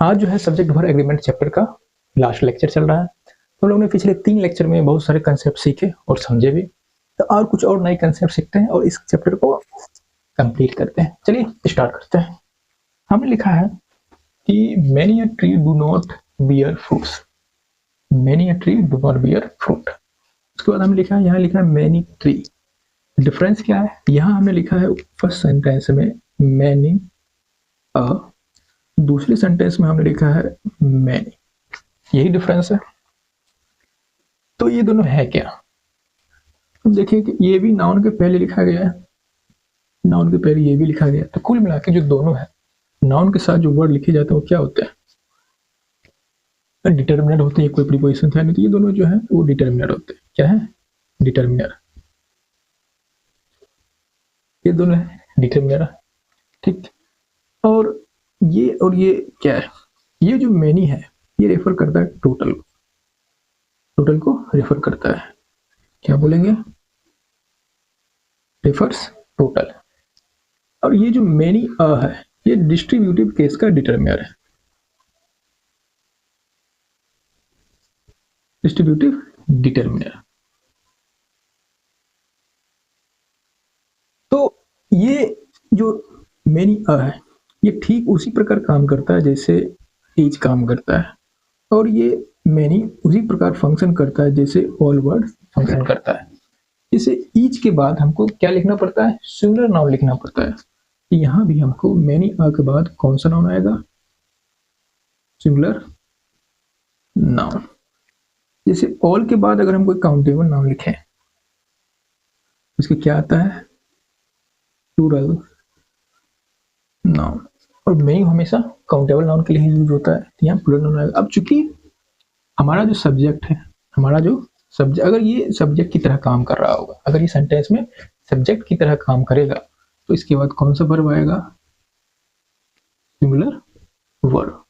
आज जो है सब्जेक्ट वर्ब एग्रीमेंट चैप्टर का लास्ट लेक्चर चल रहा है। तो लोगों ने पिछले 3 लेक्चर में बहुत सारे कंसेप्ट सीखे और समझे भी। तो और कुछ और नए कंसेप्ट सीखते हैं और इस चैप्टर को कंप्लीट करते हैं। चलिए स्टार्ट करते हैं। हमने लिखा है कि many a tree do not bear fruits. Many a tree do not bear fruit. उसके बाद हमने लिखा है, यहाँ लिखा है मैनी ट्री। डिफरेंस क्या है? यहाँ हमने लिखा है फर्स्ट सेंटेंस में मैनी अ, दूसरे सेंटेंस में हमने लिखा है मैनी। यही डिफरेंस है। तो ये दोनों है क्या? अब देखिए कि ये भी नाउन के पहले लिखा गया है, नाउन के पहले ये भी लिखा गया है। तो कुल मिला के जो दोनों है, नाउन के साथ जो वर्ड लिखे जाते हैं वो क्या होते हैं? डिटर्मिनर होते हैं। कोई प्रीपोजिशन था नहीं, तो ये दोनों जो है वो डिटर्मिनर होते हैं। क्या है? डिटर्मिनर। ये दोनों है डिटर्मिनर। ठीक। और ये क्या है? ये जो मैनी है ये रेफर करता है टोटल को। टोटल को रेफर करता है। क्या बोलेंगे? Refers total. और ये जो मैनी अ है ये डिस्ट्रीब्यूटिव केस का डिटर्मिनर है। Distributive determiner. तो ये जो मैनी अ है ये ठीक उसी प्रकार काम करता है जैसे ईच काम करता है। और ये मैनी उसी प्रकार फंक्शन करता है जैसे ऑल वर्ड फंक्शन करता है। जैसे ईच के बाद हमको क्या लिखना पड़ता है? सिंगुलर नाउन लिखना पड़ता है। यहाँ भी हमको मैनी अ के बाद कौन सा नाउन आएगा? Singular noun. जैसे ऑल के बाद अगर हम कोई काउंटेबल नाउन लिखें उसके क्या आता है? Plural noun. और मैनी हमेशा काउंटेबल नाउन के लिए यूज होता है। यहाँ प्लूरल नाउन आएगा। अब चूंकि हमारा जो सब्जेक्ट है, हमारा जो सब्जेक्ट अगर ये सब्जेक्ट की तरह काम कर रहा होगा, अगर ये सेंटेंस में सब्जेक्ट की तरह काम करेगा तो इसके बाद कौन सा वर्ब आएगा? Singular verb.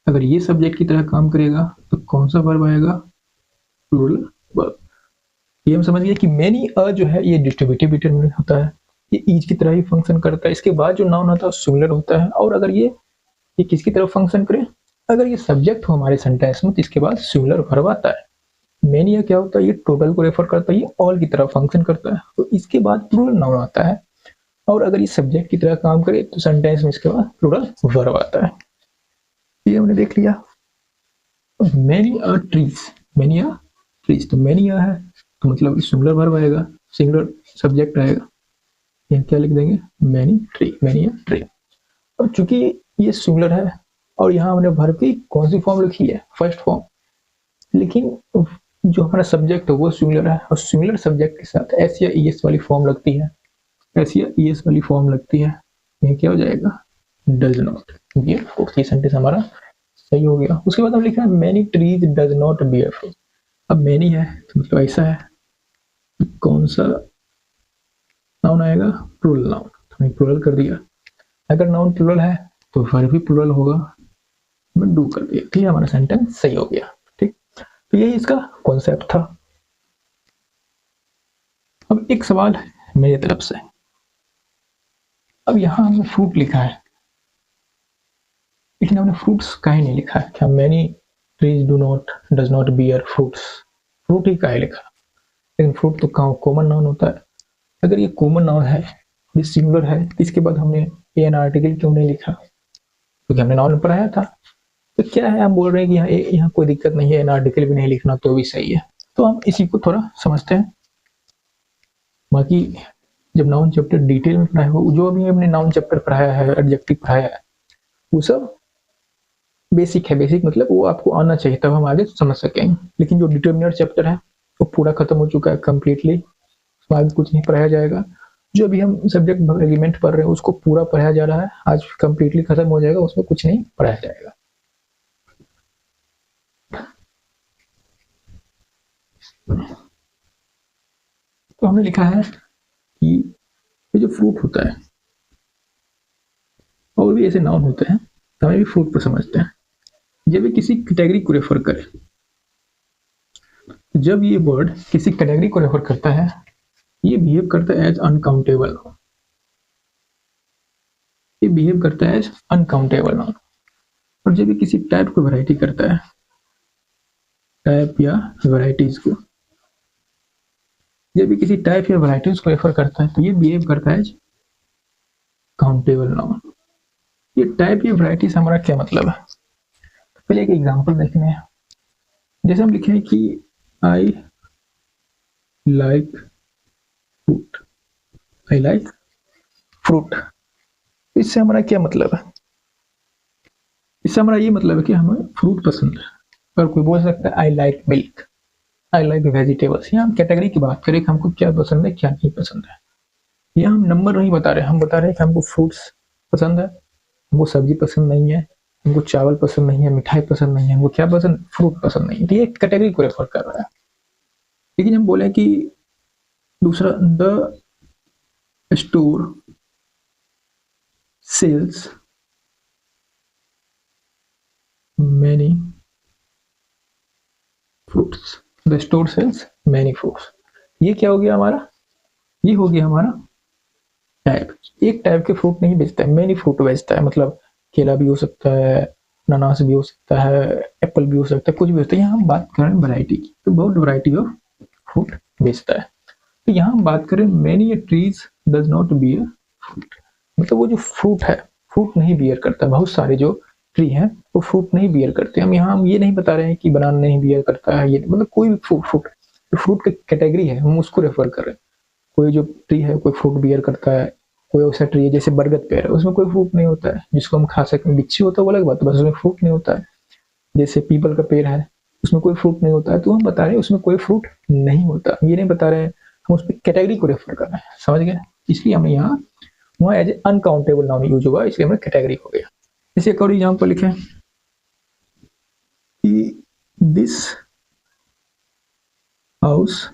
अगर ये सब्जेक्ट की तरह काम करेगा तो कौन सा वर्ब आएगा? Plural verb. ये हम समझ गए कि मैनी अ जो है ये डिस्ट्रीब्यूटिव डिटरमिनेंट होता है। ये ईच की तरह ही फंक्शन करता है। इसके बाद जो नाउन होता है सिंगुलर होता है। और अगर ये किसकी तरफ फंक्शन करे? अगर ये सब्जेक्ट हो हमारे सेंटेंस में तो इसके बाद सिंगुलर वर्ब आता है। मैनी क्या होता है? ये टोटल को रेफर करता है, ये ऑल की तरह फंक्शन करता है। तो इसके बाद प्लूरल नाउन आता है। और अगर ये सब्जेक्ट की तरह काम करे तो सेंटेंस में इसके बाद प्लूरल वर्ब आता है। ये हमने देख लिया। Many a trees. Many a trees. तो मैनी अ है तो मतलब सिंगुलर वर्ब आएगा, सिंगुलर सब्जेक्ट आएगा। यहाँ क्या लिख देंगे? Many tree. Many a tree. अब चूंकि ये सिंगुलर है और यहाँ हमने वर्ब की कौन सी फॉर्म लिखी है? First form. लेकिन जो हमारा सब्जेक्ट है वो सिंगुलर है और सिंगुलर सब्जेक्ट के साथ एस या ई एस वाली फॉर्म लगती है। एस या ई एस वाली फॉर्म लगती है। ये क्या हो जाएगा? Does not. ये सेंटेंस हमारा सही हो गया। उसके बाद हम लिख रहे हैं many trees does not beer fruit. अब मैनी है तो मतलब ऐसा है, कौन सा नाउन आएगा? Plural noun. तो प्लूरल कर दिया। अगर नाउन प्लूरल है तो वर्ब भी प्लूरल होगा। मैं डू कर दिया। ठीक है, हमारा सेंटेंस सही हो गया। ठीक। तो यही इसका कॉन्सेप्ट था। अब एक सवाल है मेरी तरफ से। अब यहाँ हमने फ्रूट लिखा है लेकिन हमने फ्रूट्स काहे नहीं लिखा है? क्या many trees do not does not bear fruits? Fruit ही काहे लिखा? लेकिन फ्रूट तो कॉमन नाउन होता है। अगर ये कॉमन नाउन है, ये सिंगुलर है, इसके बाद हमने एन आर्टिकल क्यों नहीं लिखा? क्योंकि हमने नाउन पढ़ाया था। तो क्या है, हम बोल रहे हैं कि यहाँ कोई दिक्कत नहीं है, एन आर्टिकल भी नहीं लिखना तो भी सही है। तो हम इसी को थोड़ा समझते हैं। बाकी जब नाउन चैप्टर डिटेल में पढ़ाया हो, जो भी हमने नाउन चैप्टर पढ़ाया है, एडजेक्टिव पढ़ाया है, वो सब बेसिक है। बेसिक मतलब वो आपको आना चाहिए तब हम आगे समझ सकेंगे। लेकिन जो डिटर्मिनर चैप्टर है वो पूरा खत्म हो चुका है कंप्लीटली। उसमें आगे कुछ नहीं पढ़ाया जाएगा। जो अभी हम सब्जेक्ट एलिमेंट पढ़ रहे हैं उसको पूरा पढ़ाया जा रहा है। आज कंप्लीटली खत्म हो जाएगा, उसमें कुछ नहीं पढ़ाया जाएगा। तो हमने लिखा है कि ये जो फ्रूट होता है और भी ऐसे नाउन होते हैं, तो हमें भी फ्रूट पर समझते हैं। जब ये किसी कैटेगरी को रेफर करे, जब ये वर्ड किसी कैटेगरी को रेफर करता है, ये बिहेव करता है एज अनकाउंटेबल। ये बिहेव करता है एज अनकाउंटेबल नाउन। और जब ये किसी टाइप को वैरायटी करता है, टाइप या वैरायटीज को, जब ये किसी टाइप या वैरायटीज को रेफर करता है तो ये बिहेव करता है काउंटेबल नाउन। ये टाइप या वैरायटी से हमारा क्या मतलब है? पहले एक एग्जांपल देखते हैं। जैसे हम लिखे हैं कि I like fruit, I like fruit, इससे हमारा क्या मतलब है? इससे हमारा ये मतलब है कि हमें फ्रूट पसंद है। और कोई बोल सकता है I like milk, I like vegetables. यहाँ हम कैटेगरी की बात करें कि हमको क्या पसंद है क्या नहीं पसंद है। यहाँ हम नंबर नहीं बता रहे, हम बता रहे हैं कि हमको फ्रूट्स पसंद है, हमको सब्जी पसंद नहीं है, हमको चावल पसंद नहीं है, मिठाई पसंद नहीं है, हमको क्या पसंद, फ्रूट पसंद नहीं है। तो ये कैटेगरी को रेफर कर रहा है। लेकिन हम बोले कि दूसरा, the store sells many fruits, the store sells many fruits. ये क्या हो गया हमारा? ये हो गया हमारा टाइप। एक टाइप के फ्रूट नहीं बेचता है, मैनी फ्रूट बेचता है। मतलब केला भी हो सकता है, अनानास भी हो सकता है, एप्पल भी हो सकता है, कुछ भी होता है। यहाँ हम बात कर रहे हैं वैरायटी की, तो बहुत वैरायटी ऑफ फ्रूट बेचता है। तो यहाँ हम बात करें many trees does not beer fruit, मतलब वो जो फ्रूट है, फ्रूट नहीं बियर करता। बहुत सारे जो ट्री हैं वो फ्रूट नहीं बियर करते। हम यहाँ हम ये नहीं बता रहे हैं कि बनाना नहीं बियर करता है, ये मतलब कोई भी फ्रूट फ्रूट की कैटेगरी है, हम उसको रेफर कर रहे हैं। कोई जो ट्री है कोई फ्रूट बियर करता है, कोई ऐसा ट्री है जैसे बरगद पेड़ है, उसमें कोई फ्रूट नहीं होता है जिसको हम खा सकते हैं। बिच्छी होता है वो अलग बात है, बस उसमें फ्रूट नहीं होता है। जैसे पीपल का पेड़ है, उसमें कोई फ्रूट नहीं होता है, तो हम बता रहे हैं उसमें कोई फ्रूट नहीं होता। ये नहीं बता रहे हैं, हम उस पर कैटेगरी को रेफर कर रहे हैं, समझ गए? इसलिए हमने यहाँ वहाँ as a uncountable noun use हुआ, इसलिए हमें कैटेगरी हो गया। जैसे एक और एग्जाम्पल लिखे कि this house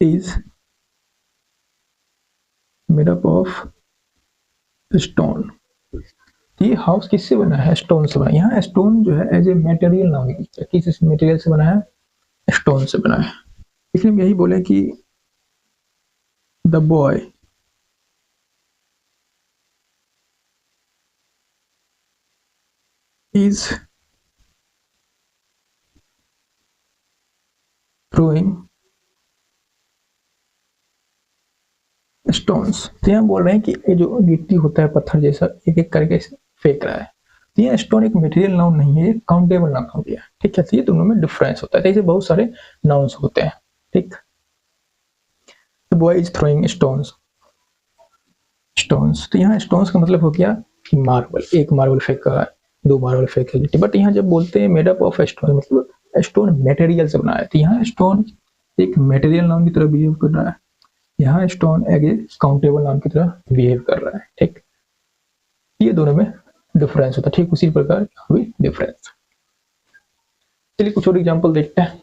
is made up of stone. ये हाउस किससे बना है? स्टोन से बना। यहाँ स्टोन जो है as a material noun use है। किस मटेरियल से बना है? स्टोन से बना है। इसलिए हम यही बोले कि the boy is throwing stones। तो यहाँ बोल रहे हैं कि ये जो गिट्टी होता है पत्थर जैसा, एक एक करके फेंक रहा है। तो ये स्टोन एक मटेरियल नाउन नहीं है, ये काउंटेबल नाउन हो गया। ठीक है, तो ये दोनों में डिफरेंस होता है। ऐसे बहुत सारे नाउन्स होते हैं। ठीक, the boy is throwing stones, stones. तो यहाँ स्टोन्स का मतलब हो गया कि मार्बल, एक मार्बल फेंका, दो मार्बल फेंके गिट्टी। बट यहाँ जब बोलते हैं मेड अप ऑफ स्टोन, मतलब स्टोन मटेरियल से बना है। तो यहाँ स्टोन एक मटेरियल नाउन की तरह बिहेव कर रहा है, यहाँ स्टोन एग ए काउंटेबल नाउन की तरह बिहेव कर रहा है। ठीक, ये दोनों में डिफरेंस होता है। ठीक उसी प्रकार भी डिफरेंस। चलिए कुछ और एग्जांपल देखते हैं।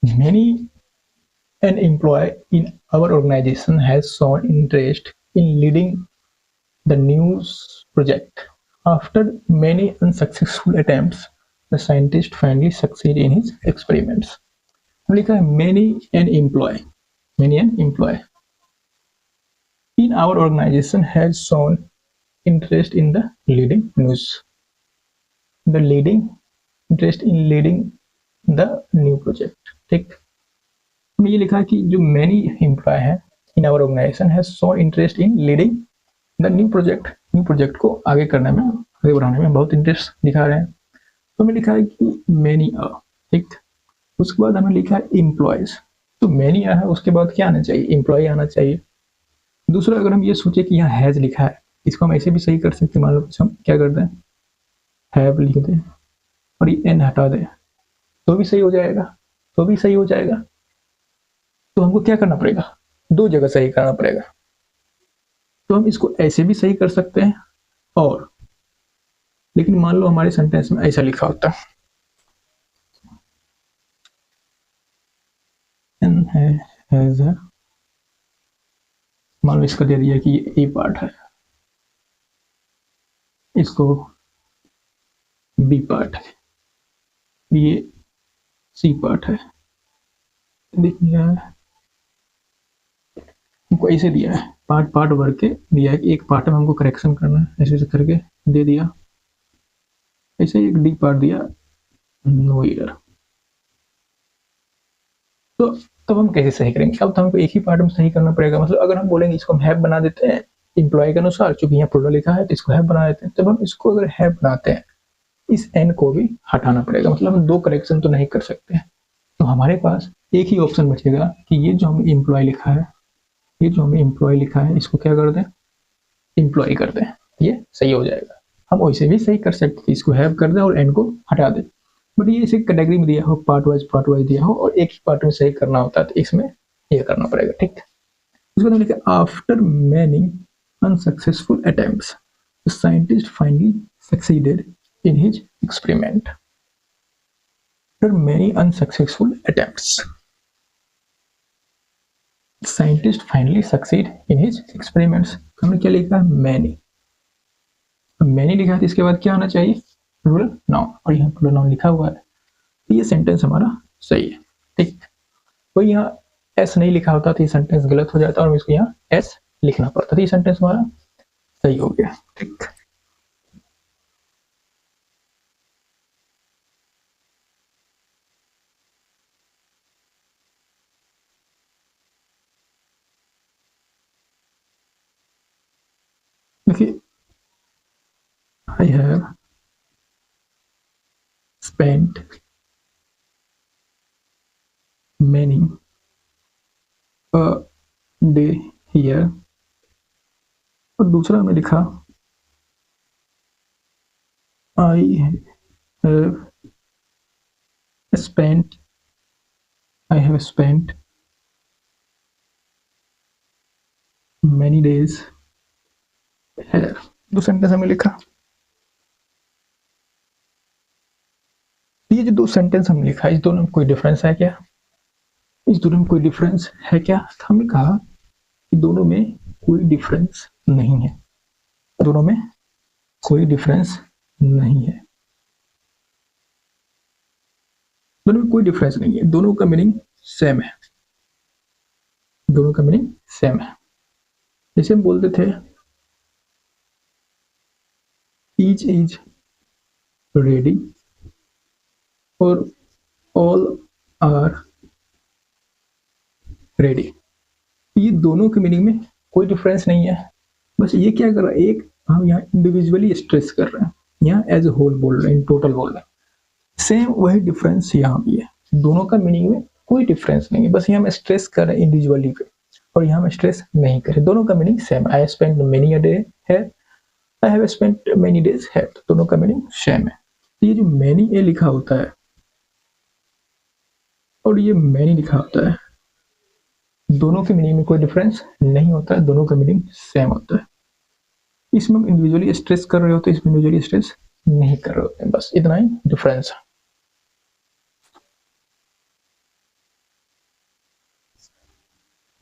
Many an employee in our organization has shown interest in leading the news project. After many unsuccessful attempts, the scientist finally succeeded in his experiments. लिखा है many an employee, many an employee in our organization has shown interest in the leading news, the leading interest in leading the new project। ठीक, में ये लिखा है कि जो many employ है in our organisation has shown interest in leading the new project, new project को आगे करने में, आगे बढ़ाने में बहुत इंटरेस्ट दिखा रहे हैं। तो हमें लिखा है कि मैनी अ। ठीक, उसके बाद हमें लिखा है एम्प्लॉयज। तो मैनी अ है, उसके बाद क्या आना चाहिए? एम्प्लॉय आना चाहिए। दूसरा, अगर हम ये सोचे कि यहाँ हैज लिखा है, इसको हम ऐसे भी सही कर सकते हैं। मान लो हम क्या करते हैं, हैव लिख दें और ये एन हटा दें, तो भी सही हो जाएगा, तो भी सही हो जाएगा। तो हमको क्या करना पड़ेगा? दो जगह सही करना पड़ेगा। तो हम इसको ऐसे भी सही कर सकते हैं, और लेकिन मान लो हमारे सेंटेंस में ऐसा लिखा होता है, एन हैज है, मान लो इसका दे दिया कि ये ए पार्ट है, इसको बी पार्ट है, ये सी पार्ट है। देखिए हमको ऐसे दिया है पार्ट पार्ट वर्क के दिया है कि एक पार्ट में हमको करेक्शन करना है, ऐसे ऐसे करके दे दिया। ऐसे ही एक डी पार्ट दिया, नो एरर। तो तब हम कैसे सही करेंगे? अब तो हमको एक ही पार्ट में सही करना पड़ेगा। मतलब अगर हम बोलेंगे इसको हम हैव बना देते हैं एम्प्लॉय के अनुसार, चूंकि यहाँ प्रोडक्ट लिखा है तो इसको हैव बना देते हैं। जब हम इसको अगर हैव बनाते हैं, इस एन को भी हटाना पड़ेगा, मतलब हम दो करेक्शन तो नहीं कर सकते। तो हमारे पास एक ही ऑप्शन बचेगा कि ये जो हमें एम्प्लॉय लिखा है, ये जो हमें एम्प्लॉय लिखा है, इसको क्या कर दें, एम्प्लॉय कर दें, ये सही हो जाएगा। हम वैसे भी सही कर सकते थे, इसको हैव कर दें और एन को हटा दें। बट ये इसे कैटेगरी में दिया हो, पार्ट वाइज दिया हो और एक ही पार्ट में सही करना होता है, तो इसमें ये करना पड़ेगा। ठीक, उसके बाद लिखा after many unsuccessful attempts the scientist finally succeeded in his experiment. After many unsuccessful attempts, scientists finally succeed in his experiments. हमने क्या लिखा है, many. many लिखा है तो इसके बाद क्या आना चाहिए, प्लूरल नाउन, और यहाँ प्लूरल नाउन लिखा हुआ है, तो ये सेंटेंस हमारा सही है। ठीक, तो यहाँ एस नहीं लिखा होता तो ये सेंटेंस गलत हो जाता और इसको यहाँ एस लिखना पड़ता, तो ये सेंटेंस हमारा सही हो गया। ठीक, देखिए, I have spent many a day here, और दूसरा हमने लिखा I have spent many days here, दो सेंटेंस हमने लिखा। ये जो दो सेंटेंस हमने लिखा, इस दोनों में कोई डिफरेंस है क्या? इस दोनों में कोई डिफरेंस है क्या? तो हमने कहा कि दोनों में कोई डिफरेंस नहीं है, दोनों में कोई डिफरेंस नहीं है, दोनों में कोई डिफरेंस नहीं है, दोनों का मीनिंग सेम है, दोनों का मीनिंग सेम है। जैसे हम बोलते थे ईच इज रेडी और ऑल आर रेडी, ये दोनों के मीनिंग में कोई डिफरेंस नहीं है। बस ये क्या कर रहा है, एक हम यहाँ इंडिविजुअली स्ट्रेस कर रहे हैं, यहाँ एज ए होल बोल रहे हैं, इन टोटल बोल रहे हैं। सेम वही डिफरेंस यहाँ भी है, दोनों का मीनिंग में कोई डिफरेंस नहीं है, बस यहाँ हम स्ट्रेस कर रहे हैं इंडिविजुअली पे और यहाँ हम स्ट्रेस नहीं कर रहे, दोनों का meaning same. I spend many a day है, I have spent many days है, तो दोनों का मीनिंग सेम है। ये जो मैनी ए लिखा होता है और ये मैनी लिखा होता है, दोनों के मीनिंग में कोई डिफरेंस नहीं होता है, दोनों का मीनिंग सेम होता है। इसमें हम इंडिविजुअली स्ट्रेस कर रहे होते हैं, इसमें इंडिविजुअली स्ट्रेस नहीं कर रहे होते हैं, बस इतना ही डिफरेंस है।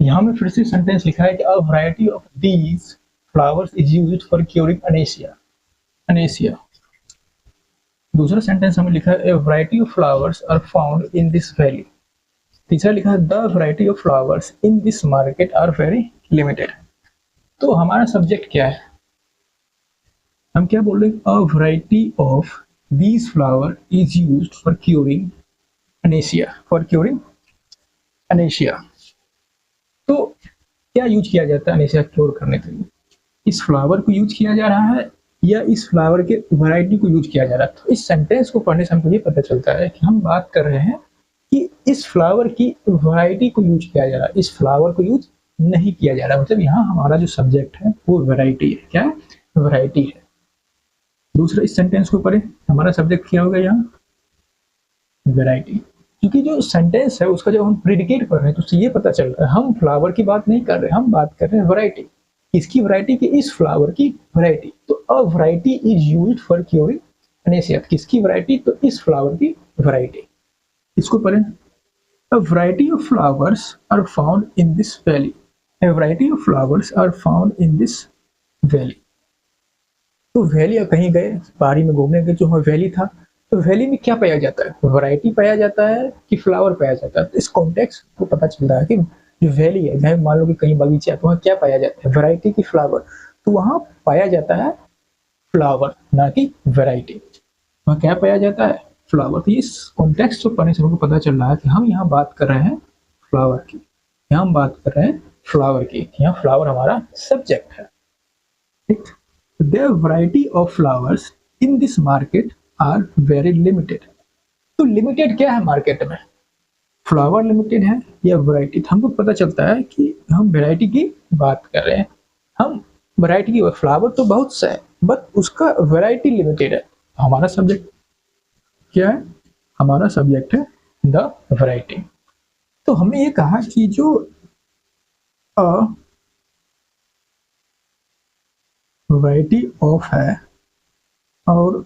यहाँ में फिर से सेंटेंस लिखा है कि a variety of these flowers is used for curing amnesia. दूसरा सेंटेंस हमें लिखा है a variety of flowers are found in this valley. तीसरा लिखा है the variety of flowers in this market are very limited. तो हमारा सब्जेक्ट क्या है, हम क्या बोल रहे हैं, a variety of these flower is used for curing amnesia. तो क्या यूज किया जाता है अनेसिया क्योर करने के लिए, इस फ्लावर को यूज किया जा रहा है या इस फ्लावर के वैरायटी को यूज किया जा रहा है। तो इस सेंटेंस को पढ़ने से हमको ये पता चलता है कि हम बात कर रहे हैं कि इस फ्लावर की वैरायटी को यूज किया जा रहा है, इस फ्लावर को यूज नहीं किया जा रहा। मतलब यहाँ हमारा जो सब्जेक्ट है वो वैरायटी है, क्या है, वैरायटी है। दूसरा इस सेंटेंस को पढ़े, हमारा सब्जेक्ट क्या होगा यहाँ, वैरायटी, क्योंकि जो सेंटेंस है उसका जब हम प्रेडिकेट कर रहे हैं तो उससे ये पता चल रहा है हम फ्लावर की बात नहीं कर रहे, हम बात कर रहे हैं वैरायटी, इसकी वैरायटी की, इस फ्लावर की वैरायटी। तो a variety is used for curing amnesia, किसकी वैरायटी, तो इस फ्लावर की वैरायटी। इसको पढ़ें, a variety of flowers are found in this valley, a variety of flowers are found in this valley. तो वैली, अब कहीं गए पहाड़ी में घूमने गए, जो वैली था, तो वैली में क्या पाया जाता है, वैरायटी पाया जाता है कि फ्लावर पाया जाता है। तो इस कॉन्टेक्स्ट को पता चल रहा है कि जो वैली है, जहाँ मान लो कि कहीं बगीचा है तो वहाँ क्या पाया जाता है, वैरायटी की फ्लावर, तो वहाँ पाया जाता है फ्लावर, ना कि वैरायटी। वहाँ क्या पाया जाता है, फ्लावर। तो इस कॉन्टेक्स्ट को पढ़ने से हमको पता चल रहा है कि हम यहाँ बात कर रहे हैं फ्लावर की, यहाँ हम बात कर रहे हैं फ्लावर की, यहाँ फ्लावर हमारा सब्जेक्ट है, ठीक। The variety of flowers in this market are very limited। तो लिमिटेड क्या है मार्केट में, फ्लावर लिमिटेड है या वैरायटी। हमको पता चलता है कि हम वैरायटी की बात कर रहे हैं, हम वैरायटी की, फ्लावर तो बहुत सा है बट उसका वैरायटी लिमिटेड है। हमारा सब्जेक्ट क्या है, हमारा सब्जेक्ट है द वैरायटी। तो हमने ये कहा कि जो वैरायटी ऑफ है और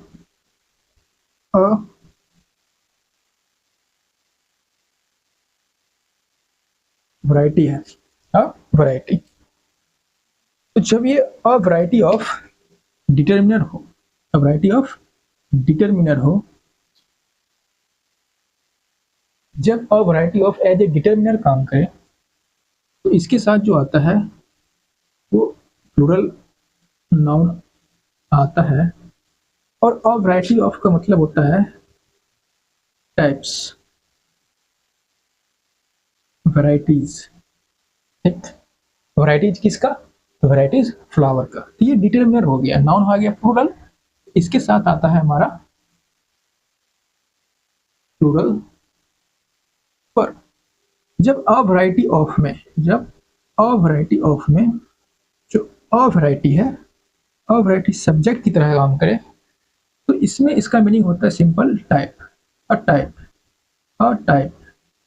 वैरायटी है, वैरायटी। तो जब ये अ वैरायटी ऑफ डिटर्मिनर हो, अ वैरायटी ऑफ डिटर्मिनर हो, जब a variety of as a determiner काम करे तो इसके साथ जो आता है वो प्लूरल नाउन आता है। और अ वैरायटी ऑफ का मतलब होता है टाइप्स, वैराइटीज, ठीक। वैराइटीज किसका, वैराइटीज फ्लावर का। तो ये डिटर्मिनर हो गया, नाउन हो गया प्लूरल, इसके साथ आता है हमारा प्लूरल पर। जब अ वैरायटी ऑफ में, जब अ वैरायटी ऑफ में जो अ वैरायटी है, अ वैरायटी सब्जेक्ट की तरह काम करे तो इसमें इसका मीनिंग होता है simple type, a type, a type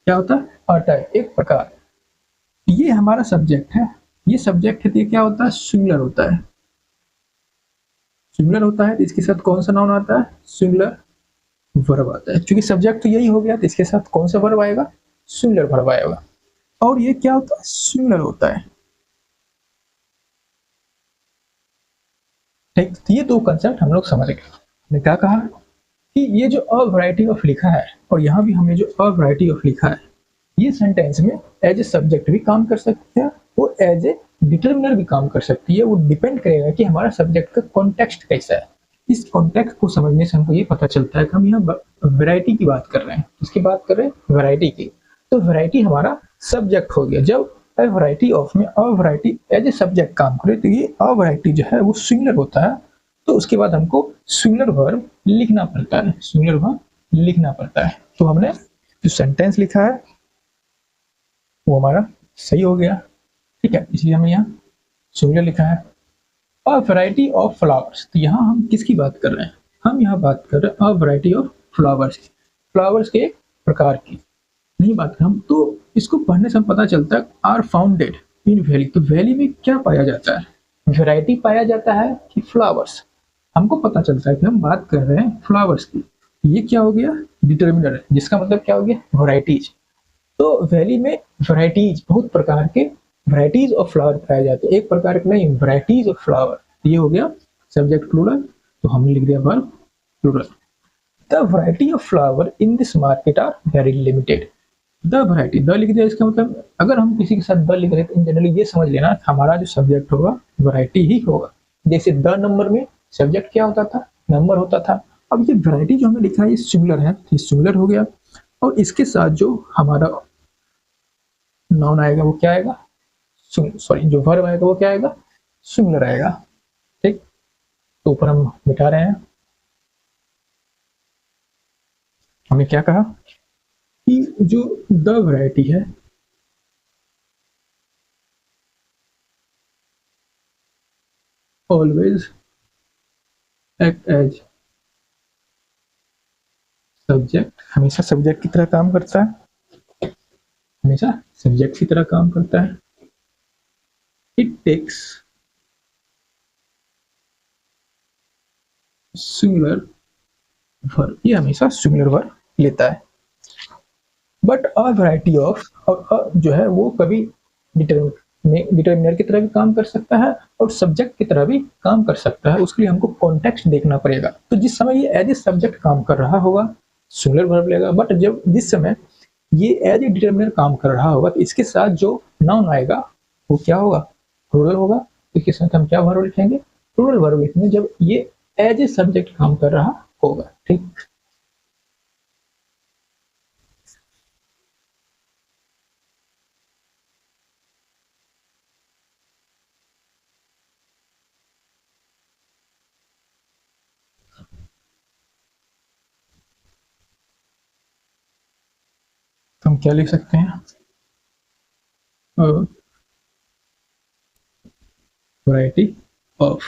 क्या होता है, अ टाइप, एक प्रकार। ये हमारा सब्जेक्ट है, ये सब्जेक्ट है तो ये क्या होता है, सिंगुलर होता है, सिंगुलर होता है तो इसके साथ कौन सा नाउन आता है, सिंगुलर वर्ब आता है। क्योंकि सब्जेक्ट तो यही हो गया तो इसके साथ कौन सा वर्ब आएगा, सिंगुलर वर्ब आएगा। और ये क्या होता है, सिंगुलर होता है, ठीक। तो ये दो कंसेप्ट हम लोग समझ गए। हमने क्या कहा कि ये जो अ वैरायटी ऑफ लिखा है और यहाँ भी हमने जो अ वैरायटी ऑफ लिखा है, ये सेंटेंस में एज ए सब्जेक्ट भी काम कर सकती है, वो एज ए डिटर्मिनर भी काम कर सकती है। वो डिपेंड करेगा कि हमारा सब्जेक्ट का कॉन्टेक्स्ट कैसा है। इस कॉन्टेक्स्ट को समझने से हमको ये पता चलता है कि हम यहाँ वैरायटी की बात कर रहे हैं, किसकी बात कर रहे हैं, वैरायटी की। तो वैरायटी हमारा सब्जेक्ट हो गया। जब अ वैरायटी ऑफ में a variety as a subject काम करे तो ये अ वैरायटी जो है वो सिंगुलर होता है। तो उसके बाद हमको सिंगुलर वर्ब लिखना पड़ता है, सिंगुलर वर्ब लिखना पड़ता है। तो हमने जो सेंटेंस लिखा है वो हमारा सही हो गया, ठीक है। इसलिए हमें यहाँ सिंगुलर लिखा है। अ वैरायटी ऑफ फ्लावर्स, तो यहाँ हम किसकी बात कर रहे हैं, हम यहाँ बात कर रहे हैं अ वैरायटी ऑफ फ्लावर्स की, फ्लावर्स के प्रकार की नहीं बात कर हम। तो इसको पढ़ने से हम पता चलता है आर फाउंडेड इन वैली। तो वैली में क्या पाया जाता है, वैरायटी पाया जाता है कि फ्लावर्स। हमको पता चलता है कि हम बात कर रहे हैं फ्लावर्स की। ये क्या हो गया, डिटर्मिनर है, जिसका मतलब क्या हो गया, वैराइटीज। तो वैली में वैराइटीज, बहुत प्रकार के वैराइटीज ऑफ फ्लावर पाए जाते हैं, एक प्रकार के नहीं, वैराइटीज ऑफ फ्लावर। ये हो गया सब्जेक्ट प्लूरल, तो हमने लिख दिया verb plural. The variety of flower in this market are very limited. The variety, the लिख दिया, इसका मतलब अगर हम किसी के साथ द लिख रहे हैं तो इन जनरली ये समझ लेना हमारा जो सब्जेक्ट होगा वैरायटी ही होगा। जैसे द नंबर में सब्जेक्ट क्या होता था, नंबर होता था। अब ये वैरायटी जो हमने लिखा है ये सिंगुलर है, ये सिंगुलर हो गया। और इसके साथ जो हमारा नाउन आएगा वो क्या आएगा, सॉरी जो वर्ब आएगा वो क्या आएगा, सिंगुलर आएगा, ठीक। तो ऊपर हम मिटा रहे हैं। हमने क्या कहा कि जो द वैरायटी है ऑलवेज एक्ट एज सब्जेक्ट, हमेशा सब्जेक्ट की तरह काम करता है, हमेशा सब्जेक्ट की तरह काम करता है। इट टेक्स सिंगुलर वर्ब, ये हमेशा सिंगुलर वर्ब लेता है। बट अ वैरायटी ऑफ, और अ जो है वो कभी डिटर्मिनर की तरह भी काम कर सकता है और सब्जेक्ट की तरह भी काम कर सकता है। उसके लिए हमको कॉन्टेक्स्ट देखना पड़ेगा। तो जिस समय ये एज ए सब्जेक्ट काम कर रहा होगा सिंगुलर वर्ब लेगा, बट जब जिस समय ये एज ए डिटर्मिनर काम कर रहा होगा, तो इसके साथ जो नाउन आएगा वो क्या होगा, प्लूरल होगा। इसके साथ हम क्या वर्ब लिखेंगे, प्लूरल वर्ब लिखेंगे जब ये एज ए सब्जेक्ट काम कर रहा होगा। ठीक, तो हम क्या लिख सकते हैं, वैरायटी ऑफ,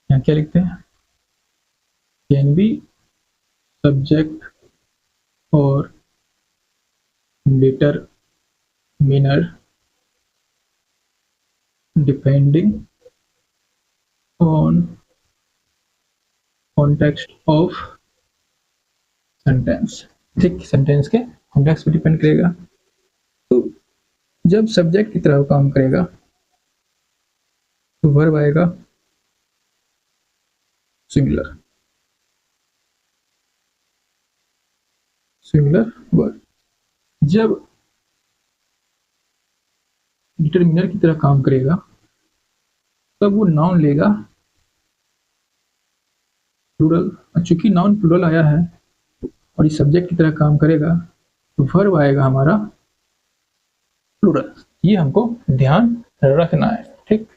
यहाँ क्या लिखते हैं, कैन बी सब्जेक्ट और determiner depending on context of sentence. ठीक, सेंटेंस के कॉन्टेक्स्ट पे डिपेंड करेगा। तो जब सब्जेक्ट की तरह काम करेगा तो वर्ब आएगा सिंगुलर, सिंगुलर वर्ब। जब डिटरमिनर की तरह काम करेगा तब वो नाउन लेगा प्लूरल। चूंकि नाउन प्लूरल आया है और इस सब्जेक्ट की तरह काम करेगा तो वर्ब आएगा हमारा प्लूरल। ये हमको ध्यान रखना है। ठीक,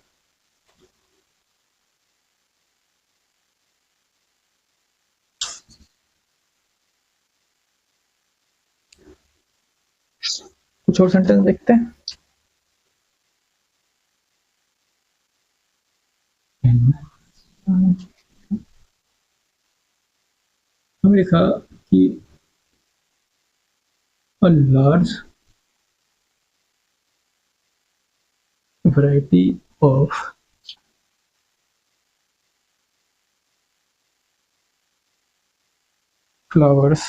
कुछ और सेंटेंस देखते हैं। हमने लिखा कि a large variety of flowers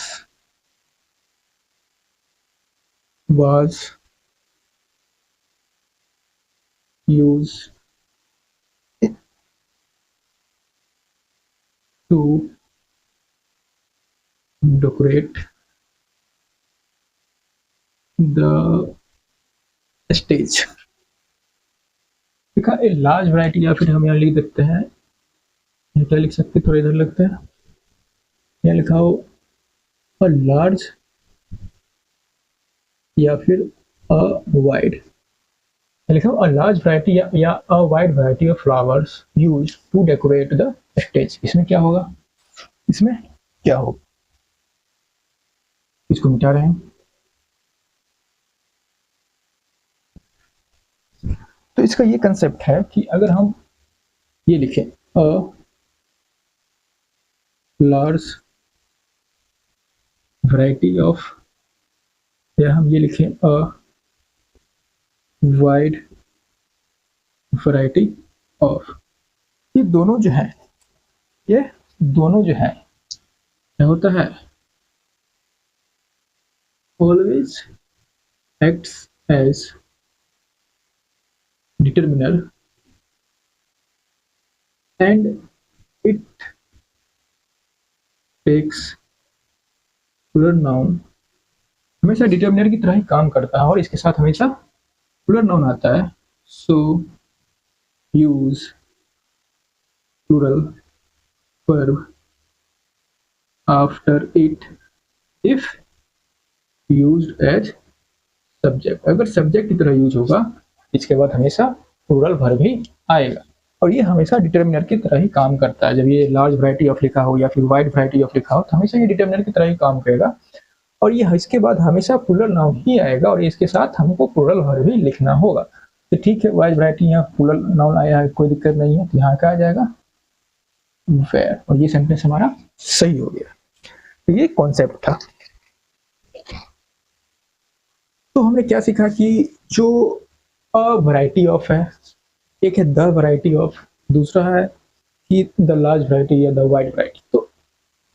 was used to decorate the stage। लिखा ए लार्ज वैरायटी, या फिर हम यहाँ लिख देते हैं, यहाँ क्या लिख सकते हैं, थोड़ा इधर लगते हैं, यहाँ लिखा हो अ लार्ज या फिर अ वाइड, लिखा हो अ लार्ज वैरायटी या a wide variety of flowers used to decorate the stage. इसमें क्या होगा, इसमें क्या होगा, इसको मिटा रहे हैं। तो इसका ये कंसेप्ट है कि अगर हम ये लिखें अ लार्ज वैरायटी ऑफ, या हम ये लिखें अ वाइड वैरायटी ऑफ, ये दोनों जो है, ये दोनों जो है क्या होता है, always acts as determiner and it takes plural noun, हमेशा डिटर्मिनर की तरह ही काम करता है और इसके साथ हमेशा प्लूरल नाउन आता है। So use plural verb after it if used as subject. अगर सब्जेक्ट की तरह यूज होगा इसके बाद हमेशा प्लूरल वर्ब ही आएगा और ये हमेशा डिटर्मिनर की तरह ही काम करता है। जब ये लार्ज वैरायटी ऑफ लिखा हो या फिर वाइड वैरायटी ऑफ लिखा हो तो हमेशा ये डिटर्मिनर की तरह ही काम करेगा और ये इसके बाद हमेशा प्लूरल नाउन ही आएगा और इसके साथ हमको प्लूरल वर्ब ही लिखना होगा। तो ठीक है, वाइड वैरायटी यहाँ प्लूरल नाउन आया है, कोई दिक्कत नहीं है, तो यहाँ क्या आ जाएगा वेयर, और ये सेंटेंस हमारा सही हो गया। तो ये कॉन्सेप्ट था। तो हमने क्या सीखा कि जो अ वैरायटी ऑफ है, एक है द वैरायटी ऑफ, दूसरा है कि द लार्ज वैरायटी या द वाइड वैरायटी। तो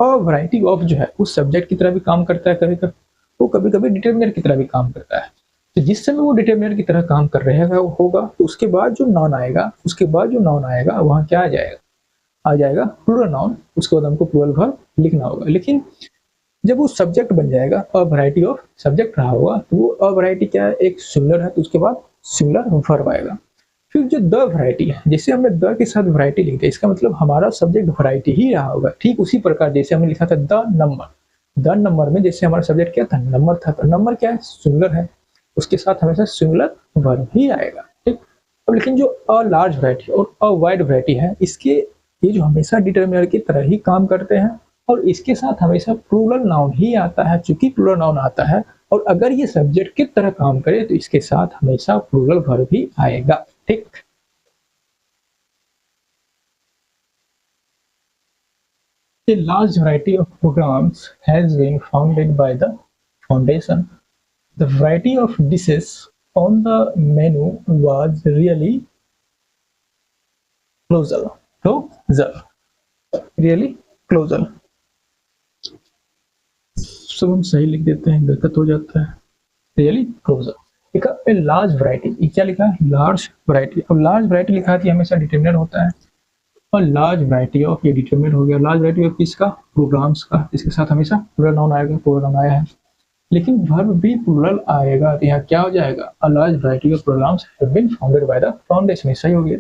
अ वैरायटी ऑफ जो है उस सब्जेक्ट की तरह भी काम करता है, कभी कभी वो कभी कभी डिटर्मिनर की तरह भी काम करता है। तो जिस समय वो डिटर्मिनर की तरह काम कर रहेगा वो होगा तो उसके बाद जो नाउन आएगा, उसके बाद जो नाउन आएगा वहाँ क्या आ जाएगा, आ जाएगा प्लूरल नाउन, उसके बाद हमको प्लूरल वर्ब लिखना होगा। लेकिन जब वो सब्जेक्ट बन जाएगा, अ वैरायटी ऑफ सब्जेक्ट रहा होगा, तो वो अ वैरायटी क्या है, एक सिंगुलर है, तो उसके बाद सिंगुलर वर्ब आएगा। फिर जो द वैरायटी है, जैसे हमने द के साथ वैरायटी लिख दिया, इसका मतलब हमारा सब्जेक्ट वैरायटी ही रहा होगा। ठीक उसी प्रकार जैसे हमने लिखा था द नंबर, द नंबर में जैसे हमारा सब्जेक्ट क्या था, नंबर था, तो नंबर क्या है, सिंगुलर है, उसके साथ हमेशा सिंगुलर वर्ब ही आएगा। ठीक। अब लेकिन जो अ लार्ज वैरायटी और अ वाइड वैरायटी है, इसके ये जो हमेशा डिटर्मिनर की तरह ही काम करते हैं, और इसके साथ हमेशा प्लूरल नाउन ही आता है। चूंकि प्लूरल नाउन आता है, और अगर ये सब्जेक्ट की तरह काम करे, तो इसके साथ हमेशा प्लूरल वर्ब ही आएगा। ठीक। A large variety of programs has been founded by the foundation. The variety of dishes on the menu was really colossal. Colossal. Really colossal. सब हम सही लिख देते हैं, गलत हो जाता है। Really closer. लिखा ए लार्ज वैरायटी, क्या लिखा है, लार्ज वैरायटी। अब लार्ज वैरायटी लिखा है, हमेशा डिटरमिनर होता है, और लार्ज वैरायटी ऑफ, ये डिटरमिनर हो गया, लार्ज वैरायटी ऑफ किसका, प्रोग्राम्स का, इसके साथ हमेशा प्लूरल नाउन आएगा, प्लूरल नाउन आया है, लेकिन वर्ब भी प्लूरल आएगा, तो यहाँ क्या हो जाएगा, a large variety of programmes have been founded by the foundation. सही हो गया।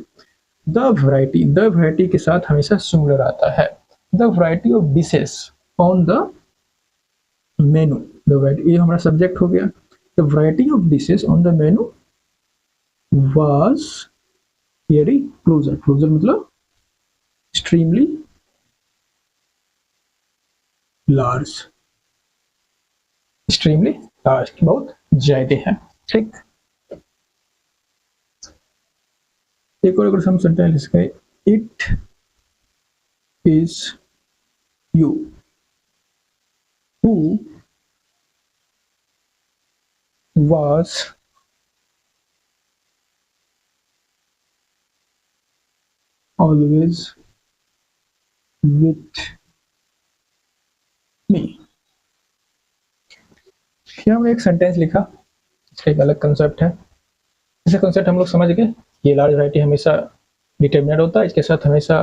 द वैरायटी के साथ हमेशा सिंगुलर आता है। The variety of dishes on the menu, the variety, ये हमारा सब्जेक्ट हो गया। The variety of dishes on the menu was very closer. Closer मतलब एक्सट्रीमली लार्ज, एक्सट्रीमली लार्ज, बहुत ज्यादा है। ठीक। एक और अगर हम सेंटेंस लिखें, it is you who was always with me। फिर हमने एक सेंटेंस लिखा, इसका एक अलग कंसेप्ट है। जैसे कंसेप्ट हम लोग समझ गए, ये लार्ज वैरायटी हमेशा डिटरमिनर होता है, इसके साथ हमेशा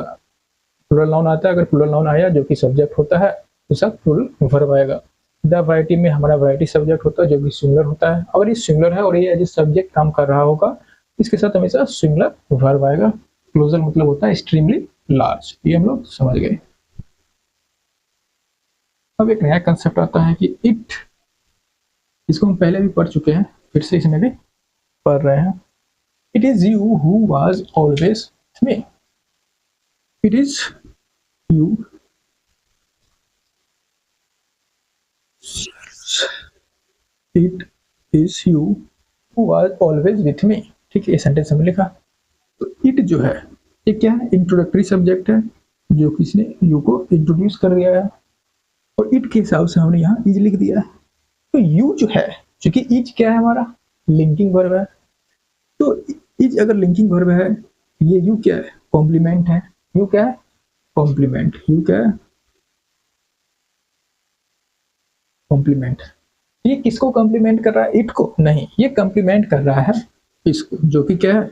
प्लूरल नाउन आता है। अगर प्लूरल नाउन आया जो कि सब्जेक्ट होता है, तो सब प्लूरल वर्ब आएगा। द वैरायटी में हमारा वैरायटी सब्जेक्ट होता है, जो कि सिंगुलर होता है। अगर ये सिंगुलर है और ये एज सब्जेक्ट काम कर रहा होगा, इसके साथ हमेशा सिंगुलर वर्ब आएगा। क्लोजर मतलब होता है एक्सट्रीमली लार्ज, ये हम लोग समझ गए। अब एक नया कंसेप्ट आता है कि इट, इसको हम पहले भी पढ़ चुके हैं, फिर से इसमें भी पढ़ रहे हैं। It is you who was always me. It is you, it is you who was always with me. ठीक है, ये सेंटेंस हमने लिखा। तो इट जो है, ये क्या है, इंट्रोडक्टरी सब्जेक्ट है, जो किसने यू को इंट्रोड्यूस कर दिया है, और इट के हिसाब से हमने यहाँ इज लिख दिया है। तो यू जो है, क्योंकि इज क्या है, हमारा लिंकिंग वर्ब है, तो इज अगर लिंकिंग वर्ब है, ये यू क्या है, कॉम्प्लीमेंट है। यू क्या है, कॉम्प्लीमेंट। यू क्या है, कॉम्प्लीमेंट। ये किसको कॉम्प्लीमेंट कर रहा है, इट को नहीं, ये कॉम्प्लीमेंट कर रहा है इसको, जो कि क्या है,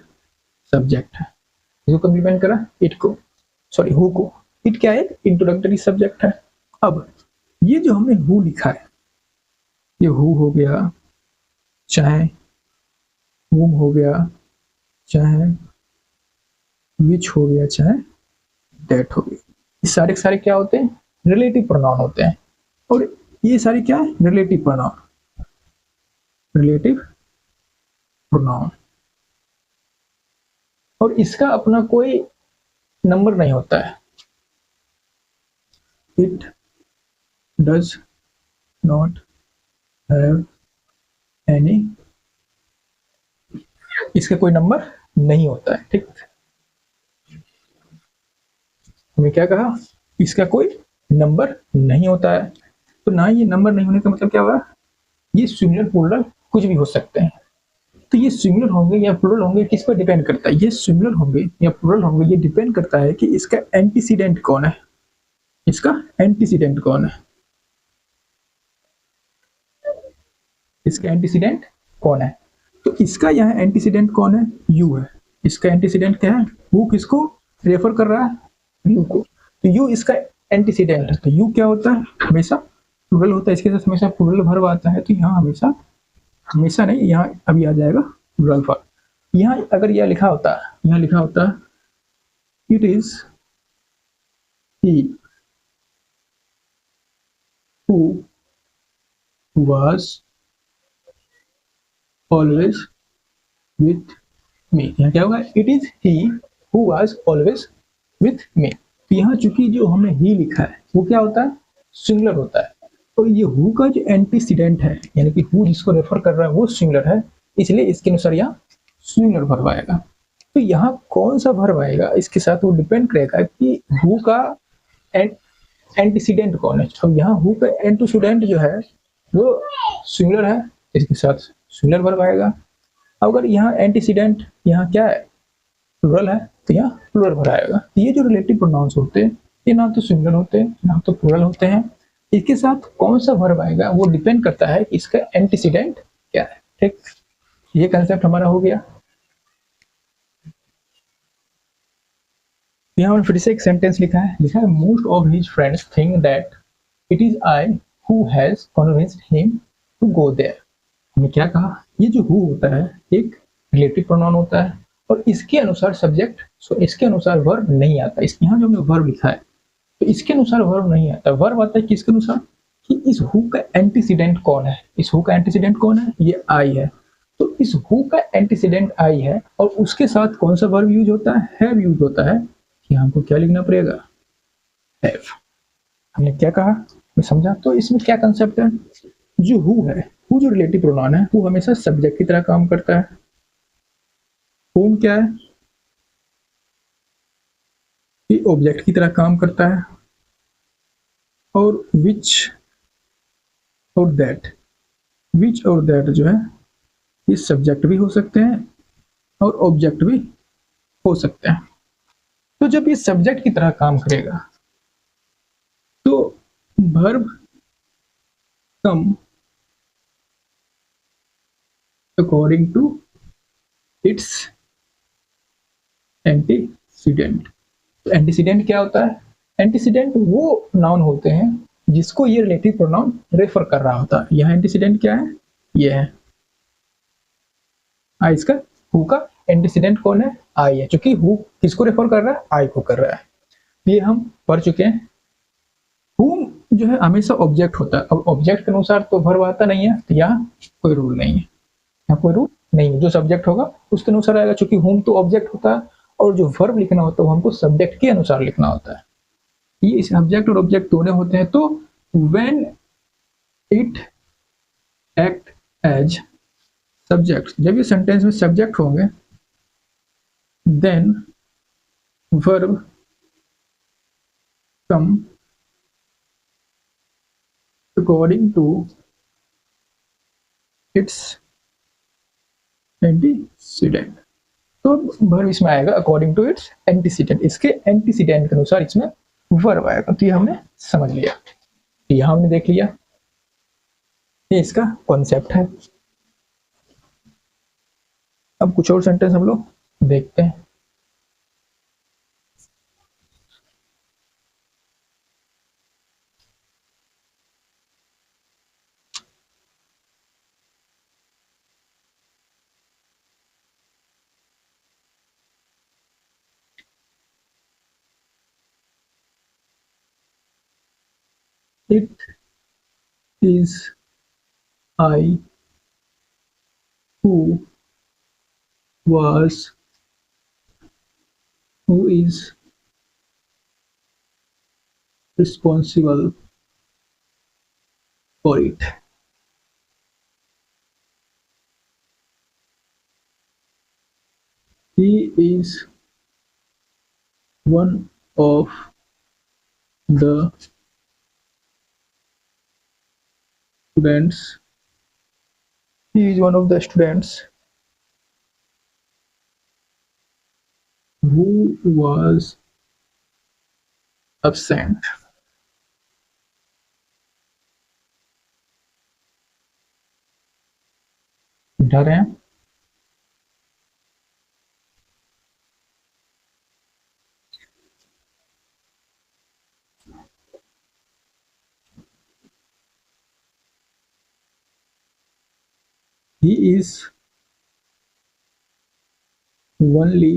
सब्जेक्ट है। इसको कॉम्प्लीमेंट कर रहा है इट को, सॉरी हु को। इट क्या है, इंट्रोडक्टरी सब्जेक्ट है। अब ये जो हमने हु लिखा है, ये हु हो गया, चाहे whom हो गया, चाहे which हो गया, चाहे that हो गया, ये सारे के सारे क्या होते हैं, रिलेटिव प्रोनाउन होते हैं। और ये सारे क्या है, रिलेटिव प्रोनाउन, रिलेटिव प्रोनाउन। और इसका अपना कोई नंबर नहीं होता है। It does not have any, इसका कोई नंबर नहीं होता है। ठीक, हमें क्या कहा, इसका कोई नंबर नहीं होता है। तो ना ये नंबर नहीं होने का मतलब क्या हुआ, ये सिंगुलर प्लूरल कुछ भी हो सकते हैं। तो ये सिंगुलर होंगे या प्लूरल होंगे, किस पर डिपेंड करता है, ये सिंगुलर होंगे या प्लूरल होंगे, ये डिपेंड करता है कि इसका एंटीसीडेंट कौन है, इसका एंटीसीडेंट कौन है, इसका एंटीसीडेंट कौन है। तो इसका यहाँ एंटीसीडेंट कौन है, यू है। इसका एंटीसीडेंट क्या है, वो किसको रेफर कर रहा है, यू को, तो यू इसका एंटीसीडेंट है, तो यू क्या होता है, हमेशा प्लूरल होता है, इसके साथ हमेशा प्लूरल वर्ब आता है, तो यहाँ हमेशा, हमेशा नहीं, यहाँ अभी आ जाएगा प्लूरल वर्ब। यहाँ अगर यह लिखा होता है, यहाँ लिखा होता है it is he who was always with me, यहाँ क्या होगा, it is he who was always with me. तो यहाँ चूंकि जो हमने ही लिखा है वो क्या होता है, सिंगुलर होता है, और ये हु का जो एंटीसीडेंट है, यानी कि हु जिसको रेफर कर रहा है वो सिंगुलर है, इसलिए इसके अनुसार यहाँ सिंगुलर वर्ब आएगा। तो यहाँ कौन सा वर्ब आएगा इसके साथ वो डिपेंड करेगा कि हु का एंटीसीडेंट कौन है। अब यहाँ हु का एंटीसीडेंट जो है वो सिंगुलर है, इसके साथ सिंगुलर वर्ब आएगा। अगर यहाँ एंटीसीडेंट यहाँ क्या है, प्लूरल है, तो यहाँ प्लूरल वर्ब आएगा। ये जो रिलेटिव प्रोनाउंस होते हैं ये ना तो सिंगुलर होते हैं ना तो प्लूरल होते हैं, इसके साथ कौन सा वर्ब आएगा वो डिपेंड करता है कि इसका एंटीसीडेंट क्या है। ठीक, ये कंसेप्ट हमारा हो गया। यहाँ फिर से एक सेंटेंस लिखा है most of his friends think that it is I who has convinced him to go there. हमने क्या कहा, ये जो हु होता है एक रिलेटिव प्रोनाउन होता है, और इसके अनुसार सब्जेक्ट, सो इसके अनुसार वर्ब नहीं आता। इसके यहाँ जो हमने वर्ब लिखा है तो इसके अनुसार वर्ब नहीं आता, वर्ब आता है किसके अनुसार, कि इस हु का एंटीसीडेंट कौन है। इस हु का एंटीसीडेंट कौन है, ये आई है, तो इस हु का एंटीसीडेंट आई है, और उसके साथ कौन सा वर्ब यूज होता है, हैव यूज होता है, कि हमको क्या लिखना पड़ेगा, हैव। हमने क्या कहा, मैं समझा। तो इसमें क्या कंसेप्ट है, जो हु है, हु जो रिलेटिव प्रोनाउन है वो हमेशा सब्जेक्ट की तरह काम करता है। होम क्या है, ये ऑब्जेक्ट की तरह काम करता है, और विच और दैट, विच और दैट जो है ये सब्जेक्ट भी हो सकते हैं और ऑब्जेक्ट भी हो सकते हैं। तो जब ये सब्जेक्ट की तरह काम करेगा तो verb come according to its antecedent. तो एंटीसीडेंट क्या होता है, एंटीसीडेंट वो नाउन होते हैं जिसको ये रिलेटिव प्रोनाउन रेफर कर रहा होता है। यहाँ एंटीसीडेंट क्या है, ये है आई, इसका हु का एंटीसीडेंट कौन है, आई है, क्योंकि हु किसको रेफर कर रहा है, आई को कर रहा है। ये हम पढ़ चुके हैं। हु जो है हमेशा ऑब्जेक्ट होता है, अब ऑब्जेक्ट के अनुसार तो वर्ब आता नहीं है, तो यहाँ कोई रूल नहीं है, यहाँ कोई रूल नहीं है, जो सब्जेक्ट होगा उसके अनुसार आएगा, क्योंकि हुम तो ऑब्जेक्ट होता है, और जो वर्ब लिखना होता है वो हमको सब्जेक्ट के अनुसार लिखना होता है। ये सब्जेक्ट और ऑब्जेक्ट दोनों होते हैं। तो when it act as subject, जब ये सेंटेंस में सब्जेक्ट होंगे, then verb come according to its antecedent. तो वर्ब इसमें आएगा अकॉर्डिंग टू इट्स एंटीसीडेंट, इसके एंटीसीडेंट के अनुसार इसमें वर्ब आएगा। तो ये हमने समझ लिया, यहाँ हमने देख लिया, ये इसका कॉन्सेप्ट है। अब कुछ और सेंटेंस हम लोग देखते हैं। It is I who was, who is responsible for it. He is one of the students. He is one of the students who was absent. समझा रहे हैं। is only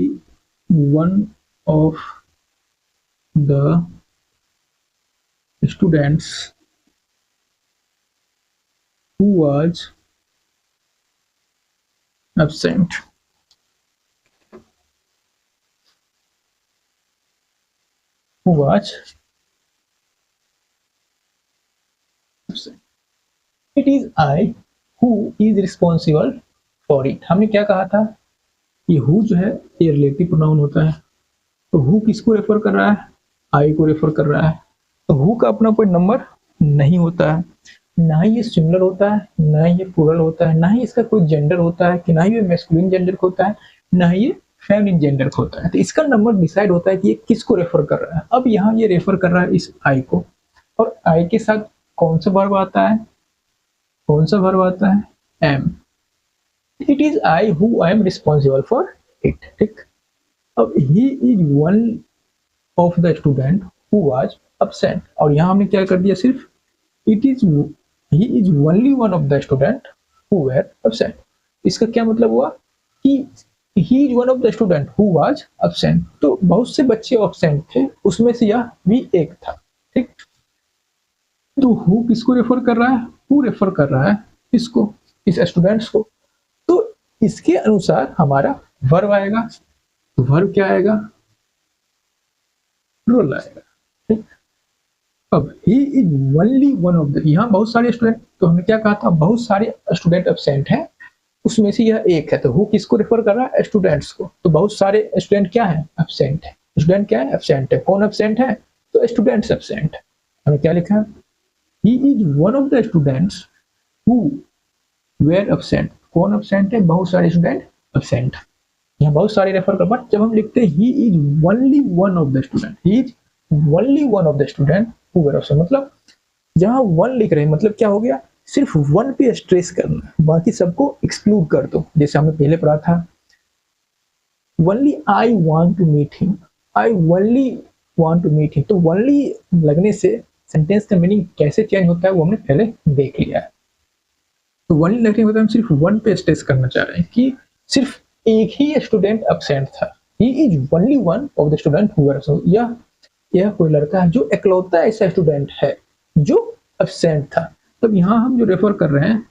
one of the students who was absent. Who was absent. It is I who is responsible for it. हमने क्या कहा था, ये who जो है ये रिलेटिव प्रोनाउन होता है, तो who किसको रेफर कर रहा है, I को रेफर कर रहा है। तो who का अपना कोई नंबर नहीं होता है, ना ही ये सिंगुलर होता है, ना ही ये प्लूरल होता है, ना ही इसका कोई जेंडर होता है, कि ना ही ये मैस्कुलिन जेंडर होता है, ना ही ये फेमिनिन जेंडर होता है। तो इसका नंबर डिसाइड होता है कि ये किसको रेफर कर रहा है। अब यहाँ ये रेफर कर रहा है इस I को, और I के साथ कौन सा वर्ब आता है, कौन सा वर्ब आता है, am. It is I who I am responsible for it. ठीक, अब he is one of the student who was absent, और यहाँ हमने क्या कर दिया, सिर्फ it is he is only one of the student who were absent. इसका क्या मतलब हुआ कि he is one of the student who was absent, तो बहुत से बच्चे absent थे, उसमें से यह भी एक था। ठीक, तो who किसको रेफर कर रहा है, who रेफर कर रहा है इसको, इस स्टूडेंट्स को। तो इसके अनुसार हमारा वर्ब आएगा, तो वर्ब क्या आएगा, रोल आएगा। ठीक, अब he is only one of the, यहाँ बहुत सारे स्टूडेंट, तो हमने क्या कहा था, बहुत सारे स्टूडेंट एब्सेंट हैं, उसमें से यह एक है, तो who किसको रेफर कर रहा है, स्टूडेंट्स को। तो बहुत सारे स्टूडेंट क्या है, एब्सेंट है। स्टूडेंट क्या है, एब्सेंट है। कौन एब्सेंट है, तो स्टूडेंट्स एब्सेंट है। हमने क्या लिखा है, he is one of the students who were absent. कौन एब्सेंट है, बहुत सारे स्टूडेंट एब्सेंट। यहाँ बहुत सारे रेफर कर, बट जब हम लिखते हैं he is only one of the student, he is only one of the student who were absent, मतलब जहाँ वन लिख रहे हैं मतलब क्या हो गया, सिर्फ वन पे स्ट्रेस करना, बाकी सबको एक्सक्लूड कर दो। जैसे हमने पहले पढ़ा था, only I want to meet him, I only want to meet him, तो only लगने से सेंटेंस का मीनिंग कैसे चेंज होता है वो हमने पहले देख लिया है। तो वन लगने के मतलब हम सिर्फ वन पे स्ट्रेस करना चाह रहे हैं कि सिर्फ एक ही स्टूडेंट एब्सेंट था, he is only one of the student who were absent. यह कोई लड़का है जो इकलौता ऐसा स्टूडेंट है जो एब्सेंट था। तब यहाँ हम जो रेफर कर रहे हैं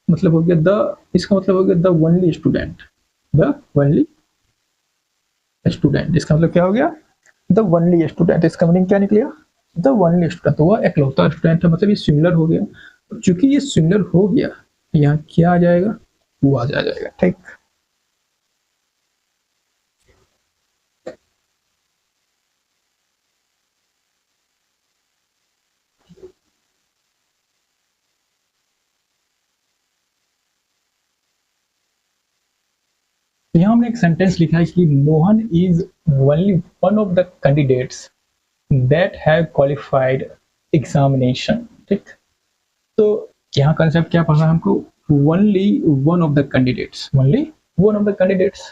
मतलब हो गया द, इसका मतलब हो गया the only student, the only student. इसका मतलब क्या हो गया, द ओनली स्टूडेंट। इसका मीनिंग क्या निकलेगा, द ओनली स्टूडेंट, तो वह इकलौता स्टूडेंट है, मतलब ये सिमिलर हो गया। चूंकि ये सिमिलर हो गया, यहाँ क्या आ जाएगा, वो आ जाएगा। ठीक, तो यहाँ हमने एक सेंटेंस लिखा है कि Mohan is only one of the candidates that have qualified examination. ठीक, तो यहाँ कंसेप्ट क्या पढ़ना है हमको, only one of the candidates, only one of the candidates.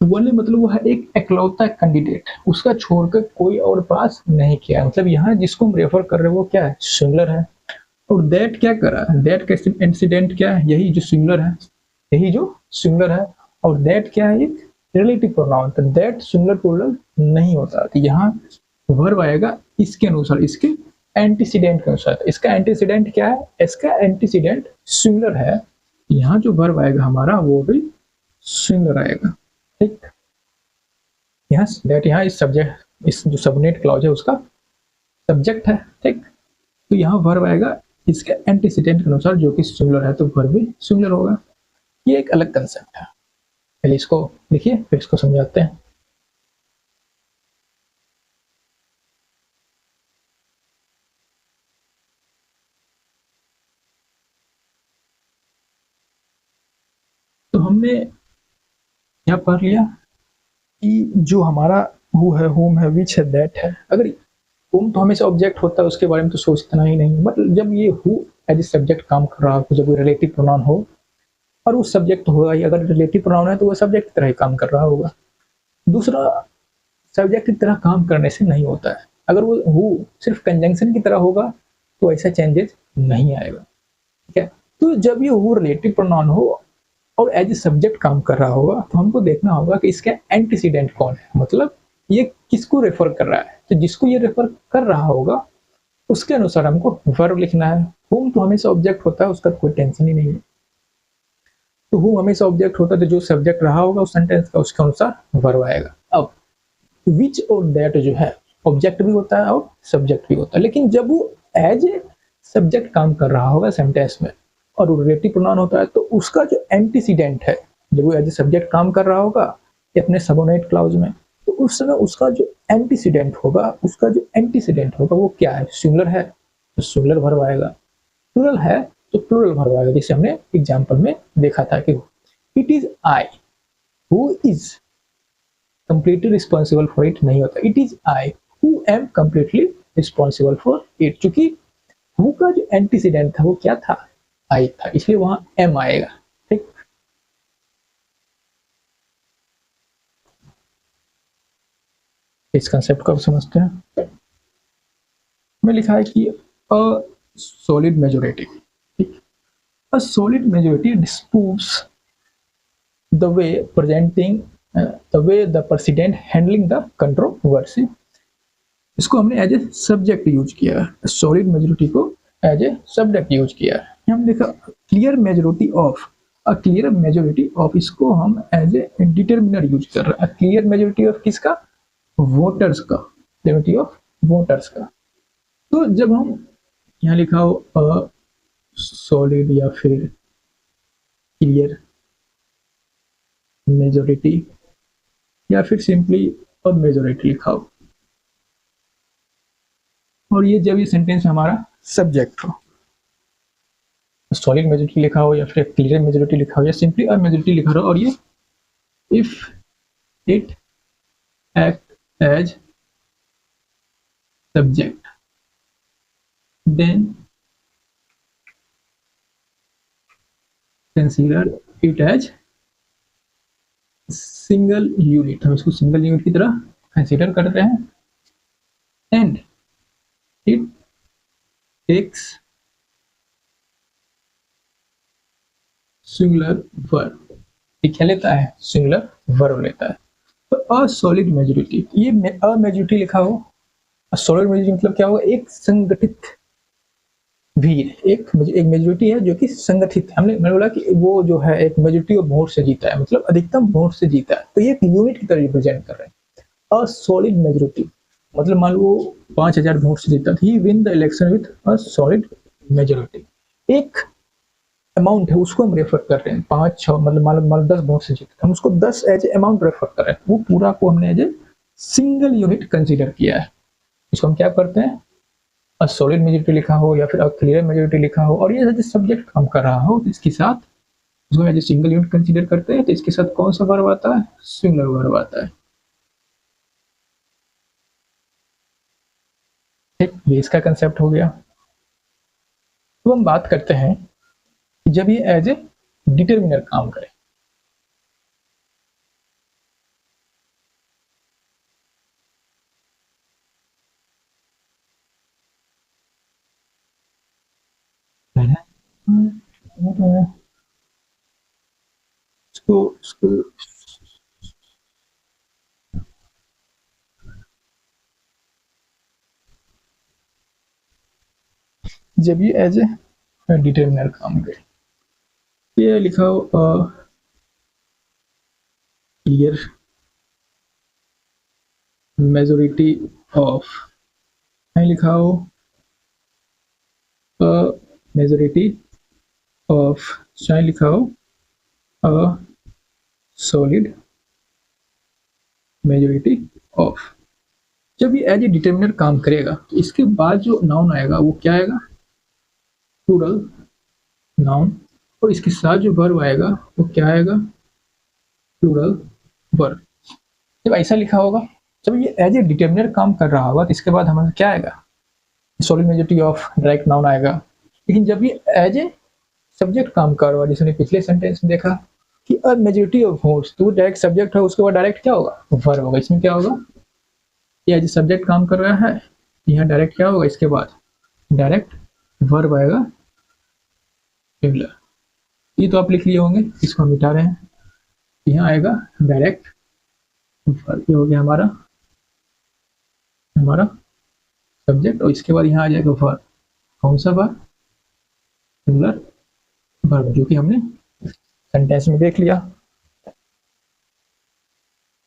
Only मतलब वो है एक इकलौता कैंडिडेट, उसका छोड़कर कोई और पास नहीं किया, मतलब यहाँ जिसको हम रेफर कर रहे हैं वो क्या है, सिंगुलर है। और दैट क्या कर रहा है, दैट का इंसिडेंट क्या है, यही जो सिंगुलर है, यही जो सिंगुलर है। और दैट क्या है, एक रिलेटिव प्रोनाउन, तो दैट सिंगुलर प्लूरल नहीं होता। तो यहाँ वर्ब आएगा इसके अनुसार, इसके एंटीसीडेंट के अनुसार। इसका एंटीसीडेंट क्या है, इसका एंटीसीडेंट सिंगुलर है, यहाँ जो वर्ब आएगा हमारा वो भी सिंगुलर आएगा। ठीक, यहाँ दैट यहाँ इस सब्जेक्ट, इस जो सबनेट क्लॉज है उसका सब्जेक्ट है। ठीक, तो यहाँ वर्ब आएगा इसके एंटीसीडेंट के अनुसार जो कि सिंगुलर है, तो वर्ब भी सिंगुलर होगा। ये एक अलग कंसेप्ट है, पहले इसको लिखिए फिर इसको समझाते हैं। तो हमने क्या पढ़ लिया कि जो हमारा हु है, होम है, विच है, दैट है। अगर होम तो हमेशा ऑब्जेक्ट होता है, उसके बारे में तो सोचना ही नहीं, बट जब ये हु एज ए सब्जेक्ट काम कर रहा हो, जब कोई रिलेटिव प्रोनाउन हो और वो सब्जेक्ट होगा ही, अगर रिलेटिव प्रोनाउन है तो वो सब्जेक्ट की तरह ही काम कर रहा होगा। दूसरा, सब्जेक्ट की तरह काम करने से नहीं होता है, अगर वो हु सिर्फ कंजंक्शन की तरह होगा तो ऐसा चेंजेस नहीं आएगा। ठीक है, तो जब ये वो रिलेटिव प्रोनाउन हो और एज ए सब्जेक्ट काम कर रहा होगा तो हमको देखना होगा कि इसका एंटीसीडेंट कौन है, मतलब ये किसको रेफर कर रहा है। तो जिसको ये रेफर कर रहा होगा उसके अनुसार हमको वर्ब लिखना है। हुम तो हमेशा ऑब्जेक्ट होता है, उसका कोई टेंशन ही नहीं है। तो हुम हमेशा ऑब्जेक्ट होता है, तो जो सब्जेक्ट रहा होगा उस सेंटेंस का उसके अनुसार वर्ब आएगा। अब विच और दैट जो है ऑब्जेक्ट भी होता है और सब्जेक्ट भी होता है, लेकिन जब वो एज ए सब्जेक्ट काम कर रहा होगा सेंटेंस में और वो रिलेटिव प्रोनाउन होता है, तो उसका जो एंटीसीडेंट है, जब वो एज ए सब्जेक्ट काम कर रहा होगा अपने सबऑर्डिनेट क्लॉज में, तो उस समय उसका जो एंटीसीडेंट होगा वो क्या है? सिंगुलर है तो सिंगुलर वर्ब आएगा, प्लूरल है तो प्लूरल वर्ब आएगा। जैसे हमने एग्जांपल में देखा था कि it is I who is completely responsible for it नहीं होता, it is I who am completely responsible for it। चूंकि who का जो एंटीसीडेंट था वो क्या था? I था, इसलिए वहां am आएगा। ठीक, इस कंसेप्ट को आप समझते हैं। में लिखा है कि a solid majority, a solid majority disproves the way presenting the way the president handling the controversy। इसको हमने एज ए सब्जेक्ट यूज किया है, सॉलिड मेजोरिटी को एज ए सब्जेक्ट यूज किया है। हम देखा clear majority of, a clear majority of, इसको हम एज ए डिटरमिनर यूज कर रहे हैं। क्लियर मेजोरिटी ऑफ किसका? वोटर्स का, मेजोरिटी ऑफ वोटर्स का। तो जब हम यहाँ लिखा हो सॉलिड या फिर क्लियर मेजोरिटी या फिर सिंपली अ मेजोरिटी लिखा हो, और ये जब ये सेंटेंस हमारा सब्जेक्ट हो, सॉलिड मेजोरिटी लिखा हो या फिर क्लियर मेजोरिटी लिखा हो या सिंपली अ मेजोरिटी लिखा हो, और ये if it act as subject then consider it as single unit. हम इसको सिंगल यूनिट की तरह कंसीडर करते हैं। And it takes singular verb, ये क्या लेता है? सिंगुलर वर्ब लेता है। तो असॉलिड मेजोरिटी, ये अमेजोरिटी लिखा हो, सॉलिड मेजोरिटी मतलब क्या होगा? एक संगठित भीड़, एक मेजोरिटी है जो कि संगठित है। मैंने बोला कि वो जो है एक मेजोरिटी ऑफ वोट से जीता है, मतलब अधिकतम वोट से जीता है, तो ये एक यूनिट की तरह रिप्रेजेंट कर रहे हैं। असॉलिड मेजोरिटी मतलब मान लो 5000 वोट से जीता, he win the election with a solid majority. एक अमाउंट है उसको हम रेफर कर रहे हैं, 5-6 मतलब मान लो 10 वोट से जीता, हम उसको 10 एज अमाउंट रेफर कर रहे हैं, वो पूरा को हमने as a single unit consider किया है। इसको हम क्या करते हैं? अ सॉलिड मेजोरिटी लिखा हो या फिर अ क्लियर मेजोरिटी लिखा हो और ये एज ए सब्जेक्ट काम कर रहा हो, तो इसके साथ इसको as a single unit consider करते हैं, तो इसके साथ कौन सा वर्ब आता है? सिंगुलर वर्ब आता है। ठीक, ये इसका कंसेप्ट हो गया। तो हम बात करते हैं कि जब ये एज ए डिटरमिनर काम करे, इसको जब ये एज ए डिटरमिनर काम करे, ये लिखा हो क्लियर मेजोरिटी ऑफ, लिखा हो मेजोरिटी ऑफ, चाहे लिखा हो सॉलिड मेजोरिटी ऑफ। जब ये एज ए डिटरमिनर काम करेगा तो इसके बाद जो नाउन आएगा वो क्या आएगा? प्लूरल नाउन, और इसके साथ जो वर्ब आएगा वो क्या आएगा? Plural verb. जब ऐसा लिखा होगा, जब ये एज ए डिटरमिनर काम कर रहा होगा तो इसके बाद हमारा क्या आएगा? Solid majority of direct noun आएगा। लेकिन जब ये एज ए सब्जेक्ट काम कर रहा होगा, जैसे पिछले सेंटेंस में देखा कि अ मेजोरिटी ऑफ वोट्स, तो डायरेक्ट सब्जेक्ट है, उसके बाद डायरेक्ट क्या होगा? वर्ब होगा। इसमें क्या होगा? ये एज ए सब्जेक्ट काम कर रहा है, यहाँ डायरेक्ट क्या होगा? इसके बाद डायरेक्ट वर्ब आएगा, सिमिलर। ये तो आप लिख लिए होंगे, इसको हम मिटा रहे हैं। यहाँ आएगा डायरेक्ट, ये हो गया हमारा हमारा सब्जेक्ट, और इसके बाद यहाँ आ जाएगा वर्ब। कौन सा वर्ब? सिमिलर वर्ब, जो कि हमने सेंटेंस में देख लिया।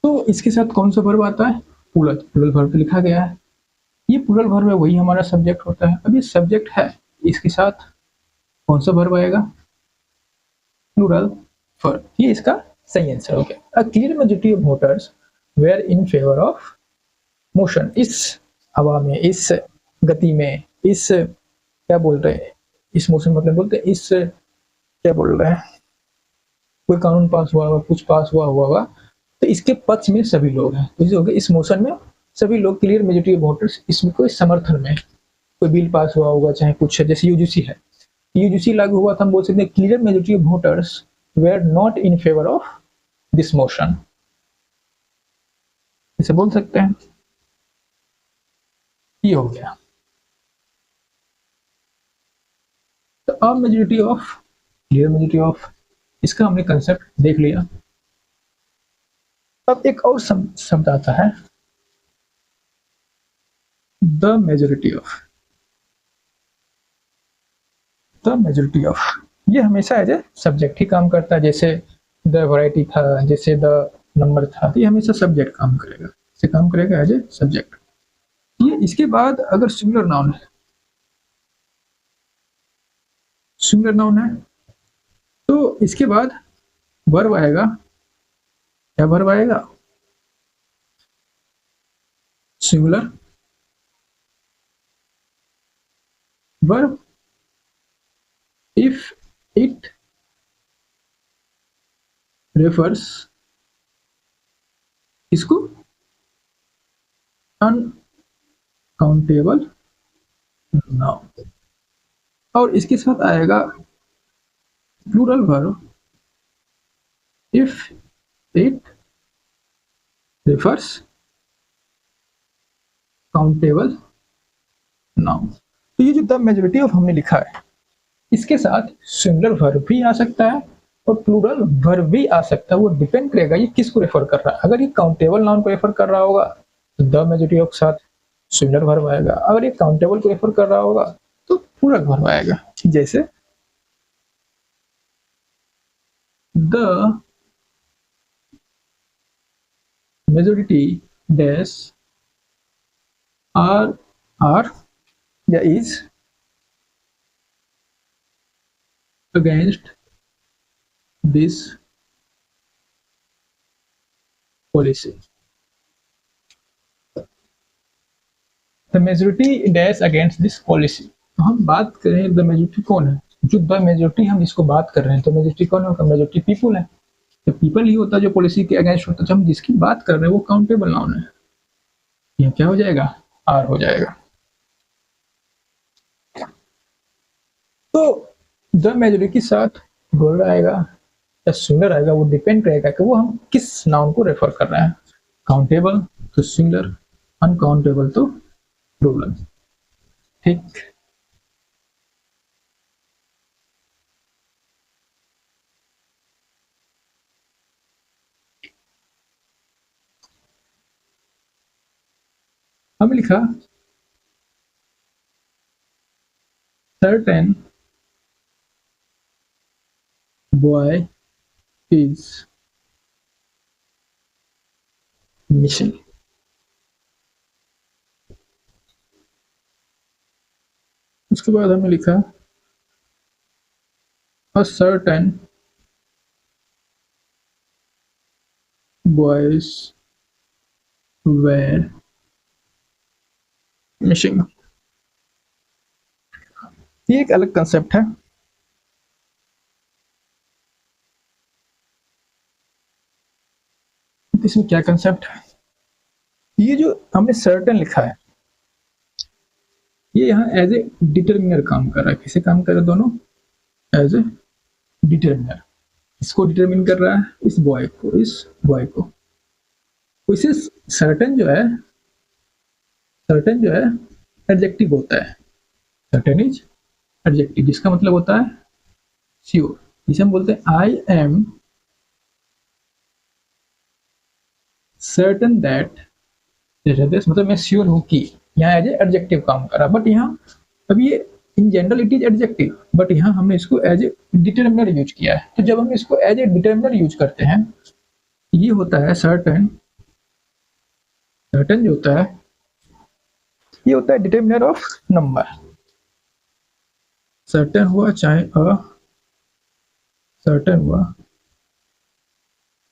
तो इसके साथ कौन सा वर्ब आता है? प्लूरल। प्लूरल वर्ब लिखा गया है। ये प्लूरल वर्ब है, वही हमारा सब्जेक्ट होता है। अब ये सब्जेक्ट है, इसके साथ कौन सा वर्ब आएगा? Plural verb. ये इसका सही आंसर हो गया। A clear majority of voters were in favour of motion. इस हवा में, इस गति में, इस क्या बोल रहे हैं, इस मोशन मतलब बोलते हैं इस, क्या बोल रहे हैं, कोई कानून पास हुआ होगा, कुछ पास हुआ होगा, तो इसके पक्ष में सभी लोग हैं। तो हो गया इस मोशन में सभी लोग, क्लियर मेजॉरिटी ऑफ वोटर्स, इसमें कोई समर्थन में कोई बिल पास हुआ होगा, चाहे कुछ है, जैसे यूजीसी है, यूजीसी लागू हुआ था, हम बोल सकते हैं clear majority of voters were not in favour of this motion, इसे बोल सकते हैं। ये हो गया। तो अब majority of, clear majority of, इसका हमने कंसेप्ट देख लिया। अब एक और शब्द आता है, the majority of. The majority of, ये हमेशा एज ए सब्जेक्ट ही काम करता है। जैसे द वैरायटी था, जैसे द नंबर था, तो ये हमेशा सब्जेक्ट काम करेगा, इसे काम करेगा एज ए सब्जेक्ट। ये इसके बाद अगर सिंगुलर नाउन है, सिंगुलर नाउन है, तो इसके बाद वर्ब आएगा। क्या वर्ब आएगा? Singular verb if it refers, इसको अनकाउंटेबल नाउन, और इसके साथ आएगा plural verb if it refers countable noun. तो ये जो द मेजॉरिटी ऑफ हमने लिखा है, इसके साथ सिंगुलर वर्ब भी आ सकता है और प्लूरल वर्ब भी आ सकता है। वो डिपेंड करेगा ये किसको रेफर कर रहा है। अगर ये काउंटेबल नाउन को रेफर कर रहा होगा तो द मेजॉरिटी ऑफ के साथ सिंगुलर वर्ब आएगा। अगर ये काउंटेबल को रेफर कर रहा होगा तो प्लूरल वर्ब आएगा। जैसे द मेजॉरिटी डैश आर या is against this policy. The majority dash against this policy. तो हम बात करें द मेजोरिटी कौन है, जो द मेजोरिटी हम जिसको बात कर रहे हैं, तो मेजोरिटी कौन है? मेजोरिटी पीपल है। तो पीपल ही होता है जो पॉलिसी के अगेंस्ट होता है। हम जिसकी बात कर रहे हैं वो काउंटेबल नाउन है। ये क्या हो जाएगा? आर हो जाएगा। तो द मेजोरिटी के साथ वर्ड आएगा या सिंगुलर आएगा, वो डिपेंड करेगा कि वो हम किस नाउन को रेफर कर रहे हैं। काउंटेबल तो सिंगुलर, अनकाउंटेबल तो प्लूरल। ठीक, हम लिखा certain boy is missing। उसके बाद हमने लिखा a certain boys were missing। ये एक अलग कंसेप्ट है। इसमें क्या कंसेप्ट है? ये जो हमने सर्टेन लिखा है, ये यहाँ एज ए डिटरमिनर काम कर रहा है। किसे काम कर रहा है? दोनों एज ए डिटरमिनर। इसको डिटरमिन कर रहा है, इस बॉय को, इस बॉय को। इसे सर्टेन जो है, सर्टेन जो है एडजेक्टिव होता है। सर्टेन इज एडजेक्टिव, जिसका मतलब होता है श्योर, जिसे हम बोलते हैं आई एम सर्टन दैट, मतलब मैं श्योर हूं कि, यहाँ एज ए एडजेक्टिव काम कर रहा, बट यहाँ अब ये in general it is adjective, but यहाँ हमने इसको एज ए डिटरमिनर यूज किया है। तो जब हम इसको एज ए डिटरमिनर यूज करते हैं, ये होता है सर्टन, सर्टन जो होता है ये होता है डिटरमिनर ऑफ नंबर। सर्टन हुआ चाहे अ सर्टन हुआ,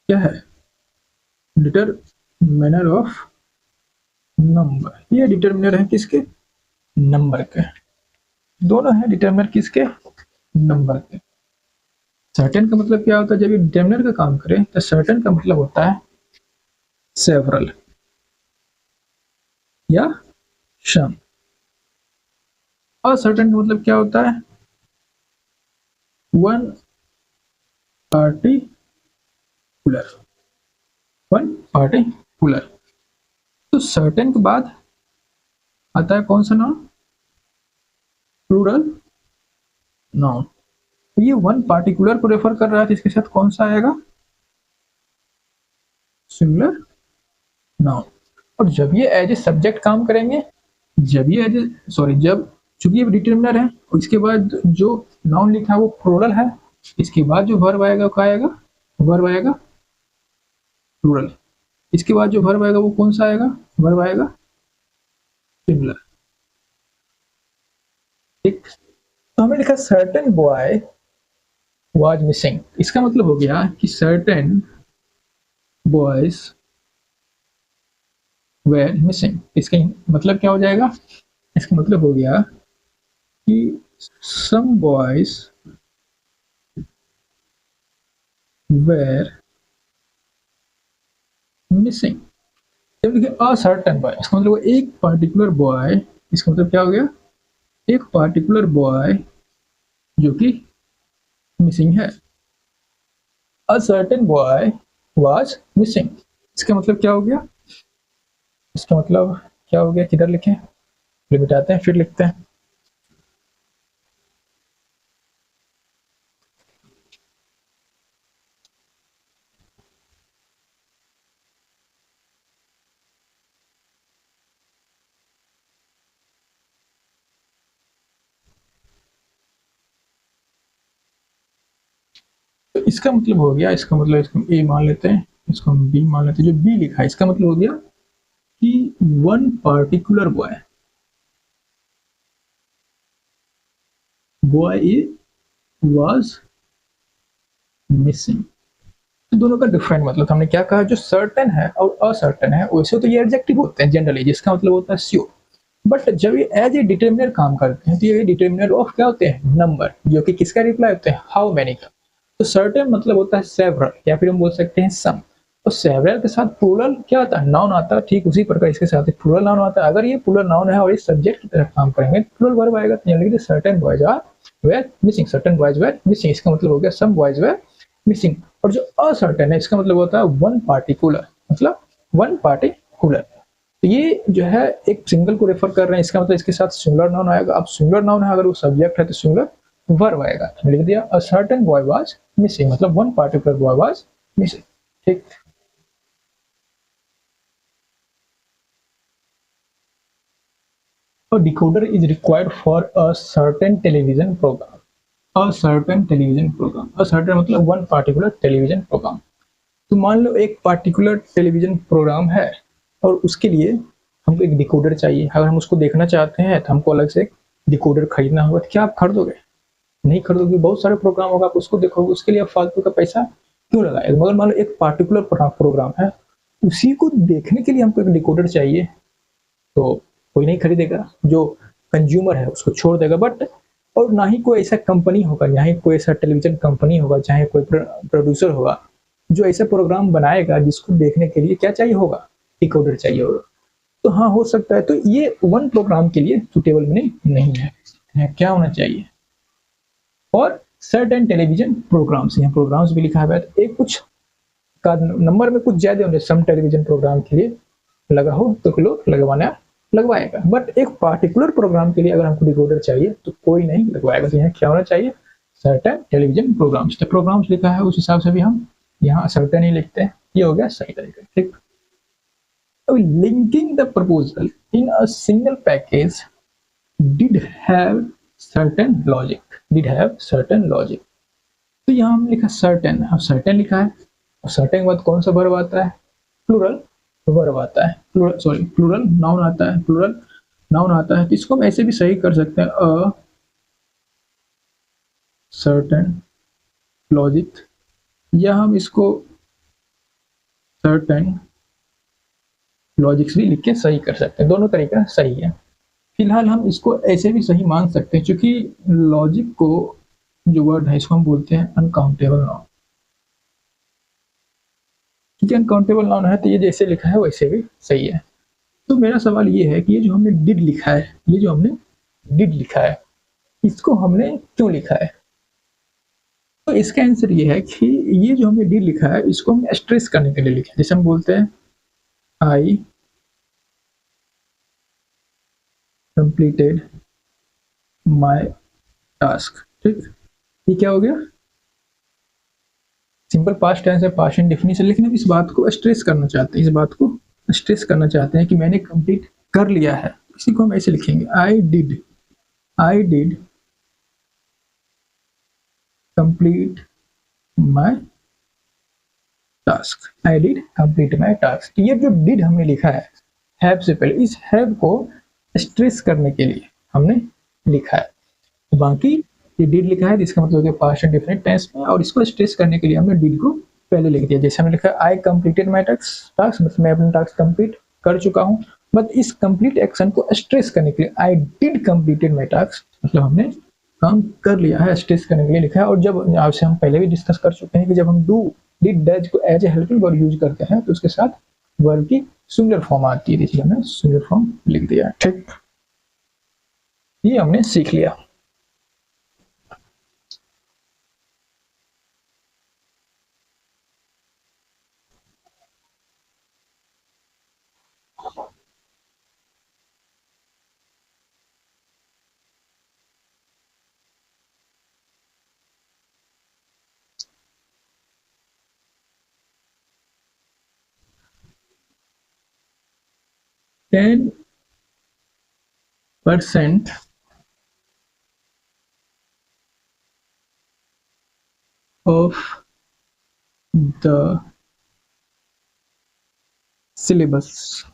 क्या है, डिटरमिनर ऑफ नंबर। ये डिटरमिनर है किसके, नंबर के, दोनों है डिटरमिनर किसके, नंबर के। सर्टेन का मतलब क्या होता है, जब ये डिटरमिनर का काम करे तो सर्टेन का मतलब होता है सेवरल या सम। असर्टेन का मतलब क्या होता है, वन पार्टिकुलर, वन पार्टिकुलर। तो सर्टेन के बाद आता है कौन सा नाउन, प्लूरल नाउन। ये वन पार्टिकुलर को रेफर कर रहा है, तो इसके साथ कौन सा आएगा, सिंगुलर नाउन। और जब ये एज ए सब्जेक्ट काम करेंगे, जब ये एज ए जब चूंकि ये डिटरमिनर है और इसके बाद जो नाउन लिखा है वो प्लूरल है, इसके बाद जो वर्ब आएगा क्या आएगा, वर्ब आएगा प्लूरल। इसके बाद जो वर्ब आएगा वो कौन सा आएगा, वर्ब आएगा सिंगुलर। ठीक, तो हमने लिखा सर्टेन बॉय वाज मिसिंग। इसका मतलब हो गया कि सर्टेन बॉयज वेर मिसिंग। इसका मतलब क्या हो जाएगा, इसका मतलब हो गया कि some boys were missing। जब देखिए असर्टन बॉय, इसका मतलब एक पार्टिकुलर बॉय, इसका मतलब क्या हो गया, एक पार्टिकुलर बॉय जो कि मिसिंग है। असर्टन बॉय वाज मिसिंग, इसका मतलब क्या हो गया, इसका मतलब क्या हो गया, किधर लिखें, मिटाते हैं फिर लिखते हैं। तो इसका मतलब हो गया, इसका मतलब इसको ए मान लेते हैं, इसको हम बी मान लेते हैं। जो बी लिखा है इसका मतलब हो गया कि one particular boy, boy was missing. तो दोनों का डिफरेंट मतलब, हमने क्या कहा, जो सर्टेन है और असर्टेन है वैसे तो ये एडजेक्टिव होते हैं जनरली, जिसका मतलब होता है श्योर। बट जब ये एज ए डिटरमिनर काम करते हैं तो ये डिटरमिनर ऑफ क्या होते हैं, नंबर, जो कि किसका रिप्लाई होते हैं, हाउ मेनी का। तो सर्टेन मतलब होता है सेवरल, या फिर हम बोल सकते हैं सम। तो सेवरल के साथ प्लूरल क्या आता है, नाउन आता है। ठीक उसी प्रकार इसके साथ प्लूरल नाउन आता है। अगर ये प्लूरल नाउन है और इस सब्जेक्ट की तरह काम करेंगे तो प्लूरल वर्ब आएगा। तो यानी कि certain boys are were missing, certain boys were missing, इसका मतलब हो गया सम बॉयज वेर मिसिंग। और जो असर्टेन है इसका मतलब होता है वन पार्टिकुलर, मतलब वन पार्टिकुलर। तो ये जो है एक सिंगल को रेफर कर रहे हैं, इसका मतलब इसके साथ सिंगुलर नाउन आएगा। अब सिंगुलर नाउन है, अगर वो सब्जेक्ट है तो सिंगुलर वर्ब आएगा। लिख दिया a certain boy was missing, मतलब one particular boy was missing. ठीक, a decoder is required for a certain television program, a certain television program, a certain मतलब one particular television program। तो मान लो एक particular television programme है और उसके लिए हमको एक डिकोडर चाहिए। अगर हम उसको देखना चाहते हैं तो हमको अलग से एक डिकोडर खरीदना होगा। तो क्या आप खरीदोगे, नहीं खरीदोगे। बहुत सारे प्रोग्राम होगा, आप उसको देखोगे, उसके लिए आप फालतू का पैसा क्यों लगाए। मगर मान लो एक पार्टिकुलर प्रोग्राम है, उसी को देखने के लिए हमको एक डिकोडर चाहिए, तो कोई नहीं खरीदेगा, जो कंज्यूमर है उसको छोड़ देगा। बट और ना ही कोई ऐसा कंपनी होगा, ना ही कोई ऐसा टेलीविजन कंपनी होगा, चाहे कोई प्रोड्यूसर होगा जो ऐसा प्रोग्राम बनाएगा जिसको देखने के लिए क्या चाहिए होगा, डिकोडर चाहिए होगा। तो हाँ हो सकता है, तो ये वन प्रोग्राम के लिए सुटेबल नहीं है। क्या होना चाहिए, और सर्टेन टेलीविजन प्रोग्राम्स, यहाँ प्रोग्राम्स भी लिखा है, तो एक कुछ का नंबर में कुछ ज्यादा होने, सम टेलीविजन प्रोग्राम के लिए लगा हो तो लोग लगवाएगा। बट एक पार्टिकुलर प्रोग्राम के लिए अगर हमको डिकोडर चाहिए तो कोई नहीं लगवाएगा। तो यहाँ क्या होना चाहिए, सर्टेन टेलीविजन प्रोग्राम्स, तो प्रोग्राम्स लिखा है उस हिसाब से भी हम यहाँ सर्टेन ही लिखते हैं। ये हो गया सही तरीका, ठीक। अब linking the proposal in a single package did have certain logic, did have certain logic। तो यहाँ हम लिखा certain, अब certain लिखा है और certain के बाद कौन सा वर्ब आता है, प्लूरल वर्ब आता है, प्लूरल नाउन आता है, प्लूरल नाउन आता है। तो इसको हम ऐसे भी सही कर सकते हैं, अ certain logic, या हम इसको certain लॉजिक्स भी लिख के सही कर सकते हैं, दोनों तरीका सही है। फिलहाल हम इसको ऐसे भी सही मान सकते हैं, क्योंकि लॉजिक को जो वर्ड है इसको हम बोलते हैं अनकाउंटेबल नाउन। क्योंकि अनकाउंटेबल नाउन है तो ये जैसे लिखा है वैसे भी सही है। तो मेरा सवाल ये है कि ये जो हमने डिड लिखा है, ये जो हमने डिड लिखा है, इसको हमने क्यों लिखा है? तो इसका आंसर ये है कि ये जो हमने डिड लिखा है इसको हम स्ट्रेस करने के लिए लिखा है। जैसे हम बोलते हैं आई कंप्लीटेड माय टास्क, ठीक। ये क्या हो गया, सिंपल पास्ट टेंस है, पास्ट इंडेफिनिट है, लेकिन हम इस बात को स्ट्रेस करना चाहते हैं, इस बात को स्ट्रेस करना चाहते हैं कि मैंने कंप्लीट कर लिया है। इसी को हम ऐसे लिखेंगे, I did complete my task, I did complete my task. ये जो डिड हमने लिखा है हैव से पहले, इस हैव को स्ट्रेस करने के लिए हमने लिखा है। बाकी ये डिड लिखा है जिसका मतलब है पास्ट इंडेफिनिट टेंस में, और इसको स्ट्रेस करने के लिए हमने डिड को पहले लिख दिया। जैसे हमने लिखा आई कंप्लीटेड माय टास्क, मतलब मैं अपना टास्क कंप्लीट कर चुका हूँ, बट इस कंप्लीट एक्शन को स्ट्रेस करने के लिए I did completed my task, मतलब हमने काम कर लिया है, स्ट्रेस करने के लिए लिखा है। और जब आपसे हम पहले भी डिस्कस कर चुके हैं कि जब हम डू डिड डज को as a helping verb use करते हैं तो उसके साथ वर्ब की सिंगुलर फॉर्म आती है, इसलिए हमने सिंगुलर फॉर्म लिख दिया, ठीक। ये हमने सीख लिया। Ten percent of the syllabus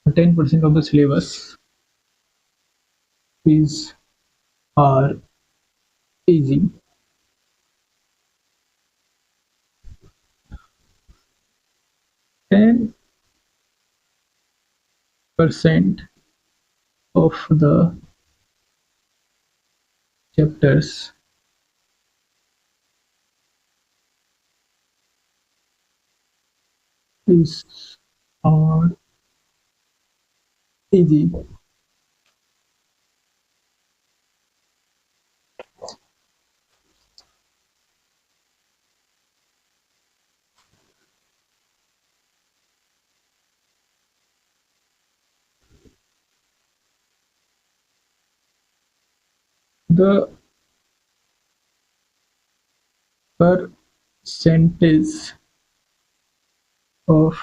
,10% of the syllabus is are easy. ,10% of the chapters is are easy. The percentage of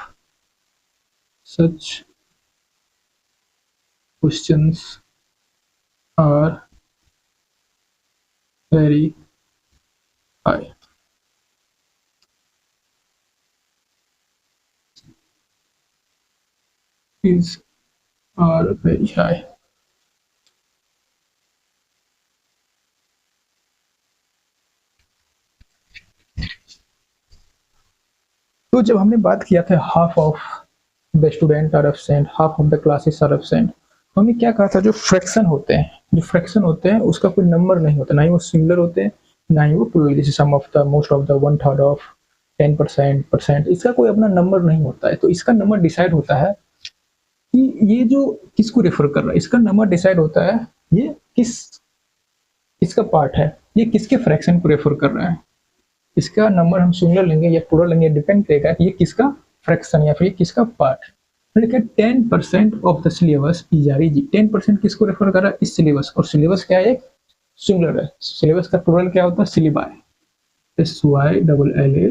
such questions are very high. Is are very high. तो जब हमने बात किया था half of the student are absent, half of the classes are absent, तो हमने क्या कहा था, जो फ्रैक्शन होते हैं, जो फ्रैक्शन होते हैं उसका कोई नंबर नहीं होता, ना ही वो सिंगुलर होते हैं ना ही वो प्लूरल। जैसे some of the, most of the, one third of, 10%, इसका कोई अपना नंबर नहीं होता है। तो इसका नंबर डिसाइड होता है कि ये जो किसको रेफर कर रहा है, इसका नंबर डिसाइड होता है ये किस इसका पार्ट है, ये किसके फ्रैक्शन को रेफर कर रहा है। इसका नंबर हम सिंगुलर लेंगे या प्लूरल लेंगे, डिपेंड करेगा कि ये किसका फ्रैक्शन या फिर ये किसका पार्ट है। लिखा 10% of the syllabus is are easy. 10% किसको रेफर कर रहा है? इस सिलेबस। और सिलेबस क्या है? एक सिंगुलर है। सिलेबस का प्लूरल क्या होता है? Syllabi, SYLLLBI।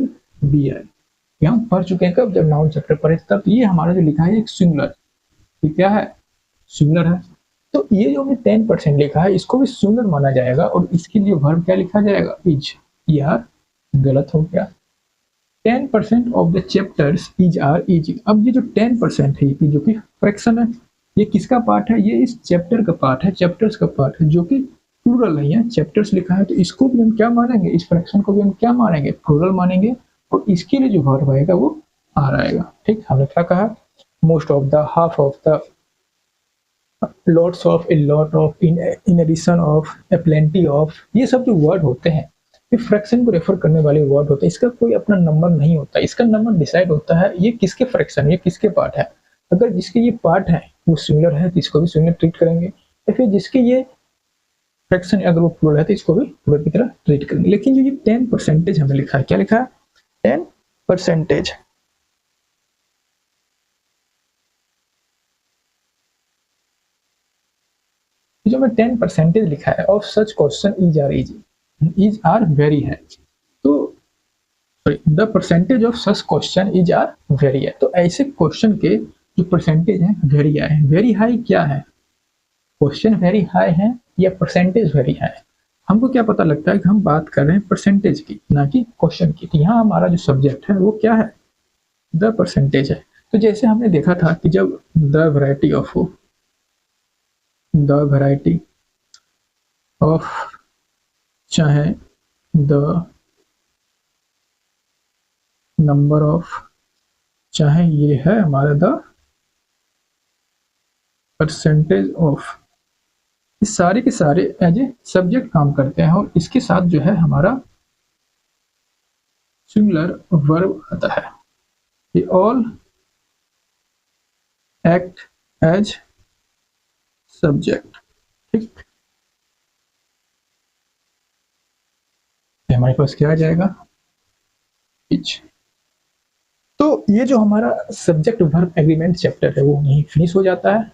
हम पढ़ चुके हैं कब? जब नाउन चैप्टर पढ़े तब। ये हमारा जो लिखा है एक सिंगुलर, ये क्या है? सिंगुलर है। तो ये जो 10% लिखा है इसको भी सिंगुलर माना जाएगा और इसके लिए वर्ब क्या लिखा जाएगा? इज। यार गलत हो गया। 10% of the chapters is are easy. अब ये जो 10% है जो कि फ्रैक्शन है, ये किसका पार्ट है? ये इस चैप्टर का पार्ट है, चैप्टर्स का पार्ट है, जो कि प्लूरल नहीं है, चैप्टर्स लिखा है। तो इसको भी हम क्या मानेंगे? इस फ्रैक्शन को भी हम क्या मानेंगे? प्लूरल मानेंगे। और इसके लिए जो वर्ब आएगा वो आर आएगा। ठीक, हमने क्या कहा? Most of the, half of the, lots of, a lot of, in addition of, a plenty of, ये सब जो वर्ड होते हैं ये फ्रैक्शन को रेफर करने वाले वर्ड होते हैं। इसका कोई अपना नंबर नहीं होता, इसका नंबर डिसाइड होता है ये किसके फ्रैक्शन, ये किसके पार्ट है। अगर जिसके ये पार्ट है वो सिंगुलर है तो इसको भी सिंगुलर ट्रीट करेंगे, या फिर जिसके ये फ्रैक्शन अगर वो प्लूरल है तो इसको भी प्लूरल की तरह ट्रीट करेंगे। लेकिन जो ये 10% हमें लिखा है, क्या लिखा है? 10%। जो में 10% लिखा है of such question is are easy, is are very है। तो the percentage of such question is are very है। तो ऐसे क्वेश्चन के जो परसेंटेज है वेरी है। वेरी हाई क्या है? क्वेश्चन वेरी हाई है या परसेंटेज वेरी हाई? हमको क्या पता लगता है कि हम बात कर रहे हैं परसेंटेज की, ना कि क्वेश्चन की। तो यहाँ हमारा जो सब्जेक्ट है वो क्या है? द परसेंटेज है। तो जैसे हमने देखा था कि जब द वैरायटी ऑफ चाहे द नंबर ऑफ, चाहे ये है हमारा द परसेंटेज ऑफ, इस सारे के सारे एज ए सब्जेक्ट काम करते हैं और इसके साथ जो है हमारा सिंगुलर वर्ब आता है। ये ऑल एक्ट एज सब्जेक्ट। ठीक, हमारे पास क्या आ जाएगा? इच। तो ये जो हमारा सब्जेक्ट वर्ब एग्रीमेंट चैप्टर है वो यहीं फिनिश हो जाता है।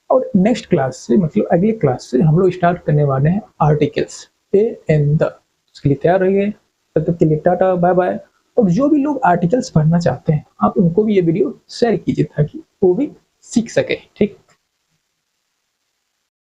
और नेक्स्ट क्लास से, मतलब अगले क्लास से हम लोग स्टार्ट करने वाले हैं आर्टिकल्स, ए एंड द। उसके लिए तैयार रहिए। तब तक के लिए टाटा, बाय बाय। और जो भी लोग आर्टिकल्स पढ़ना चाहते हैं आप उनको भी ये वीडियो शेयर कीजिए ताकि वो भी सीख सके। ठीक।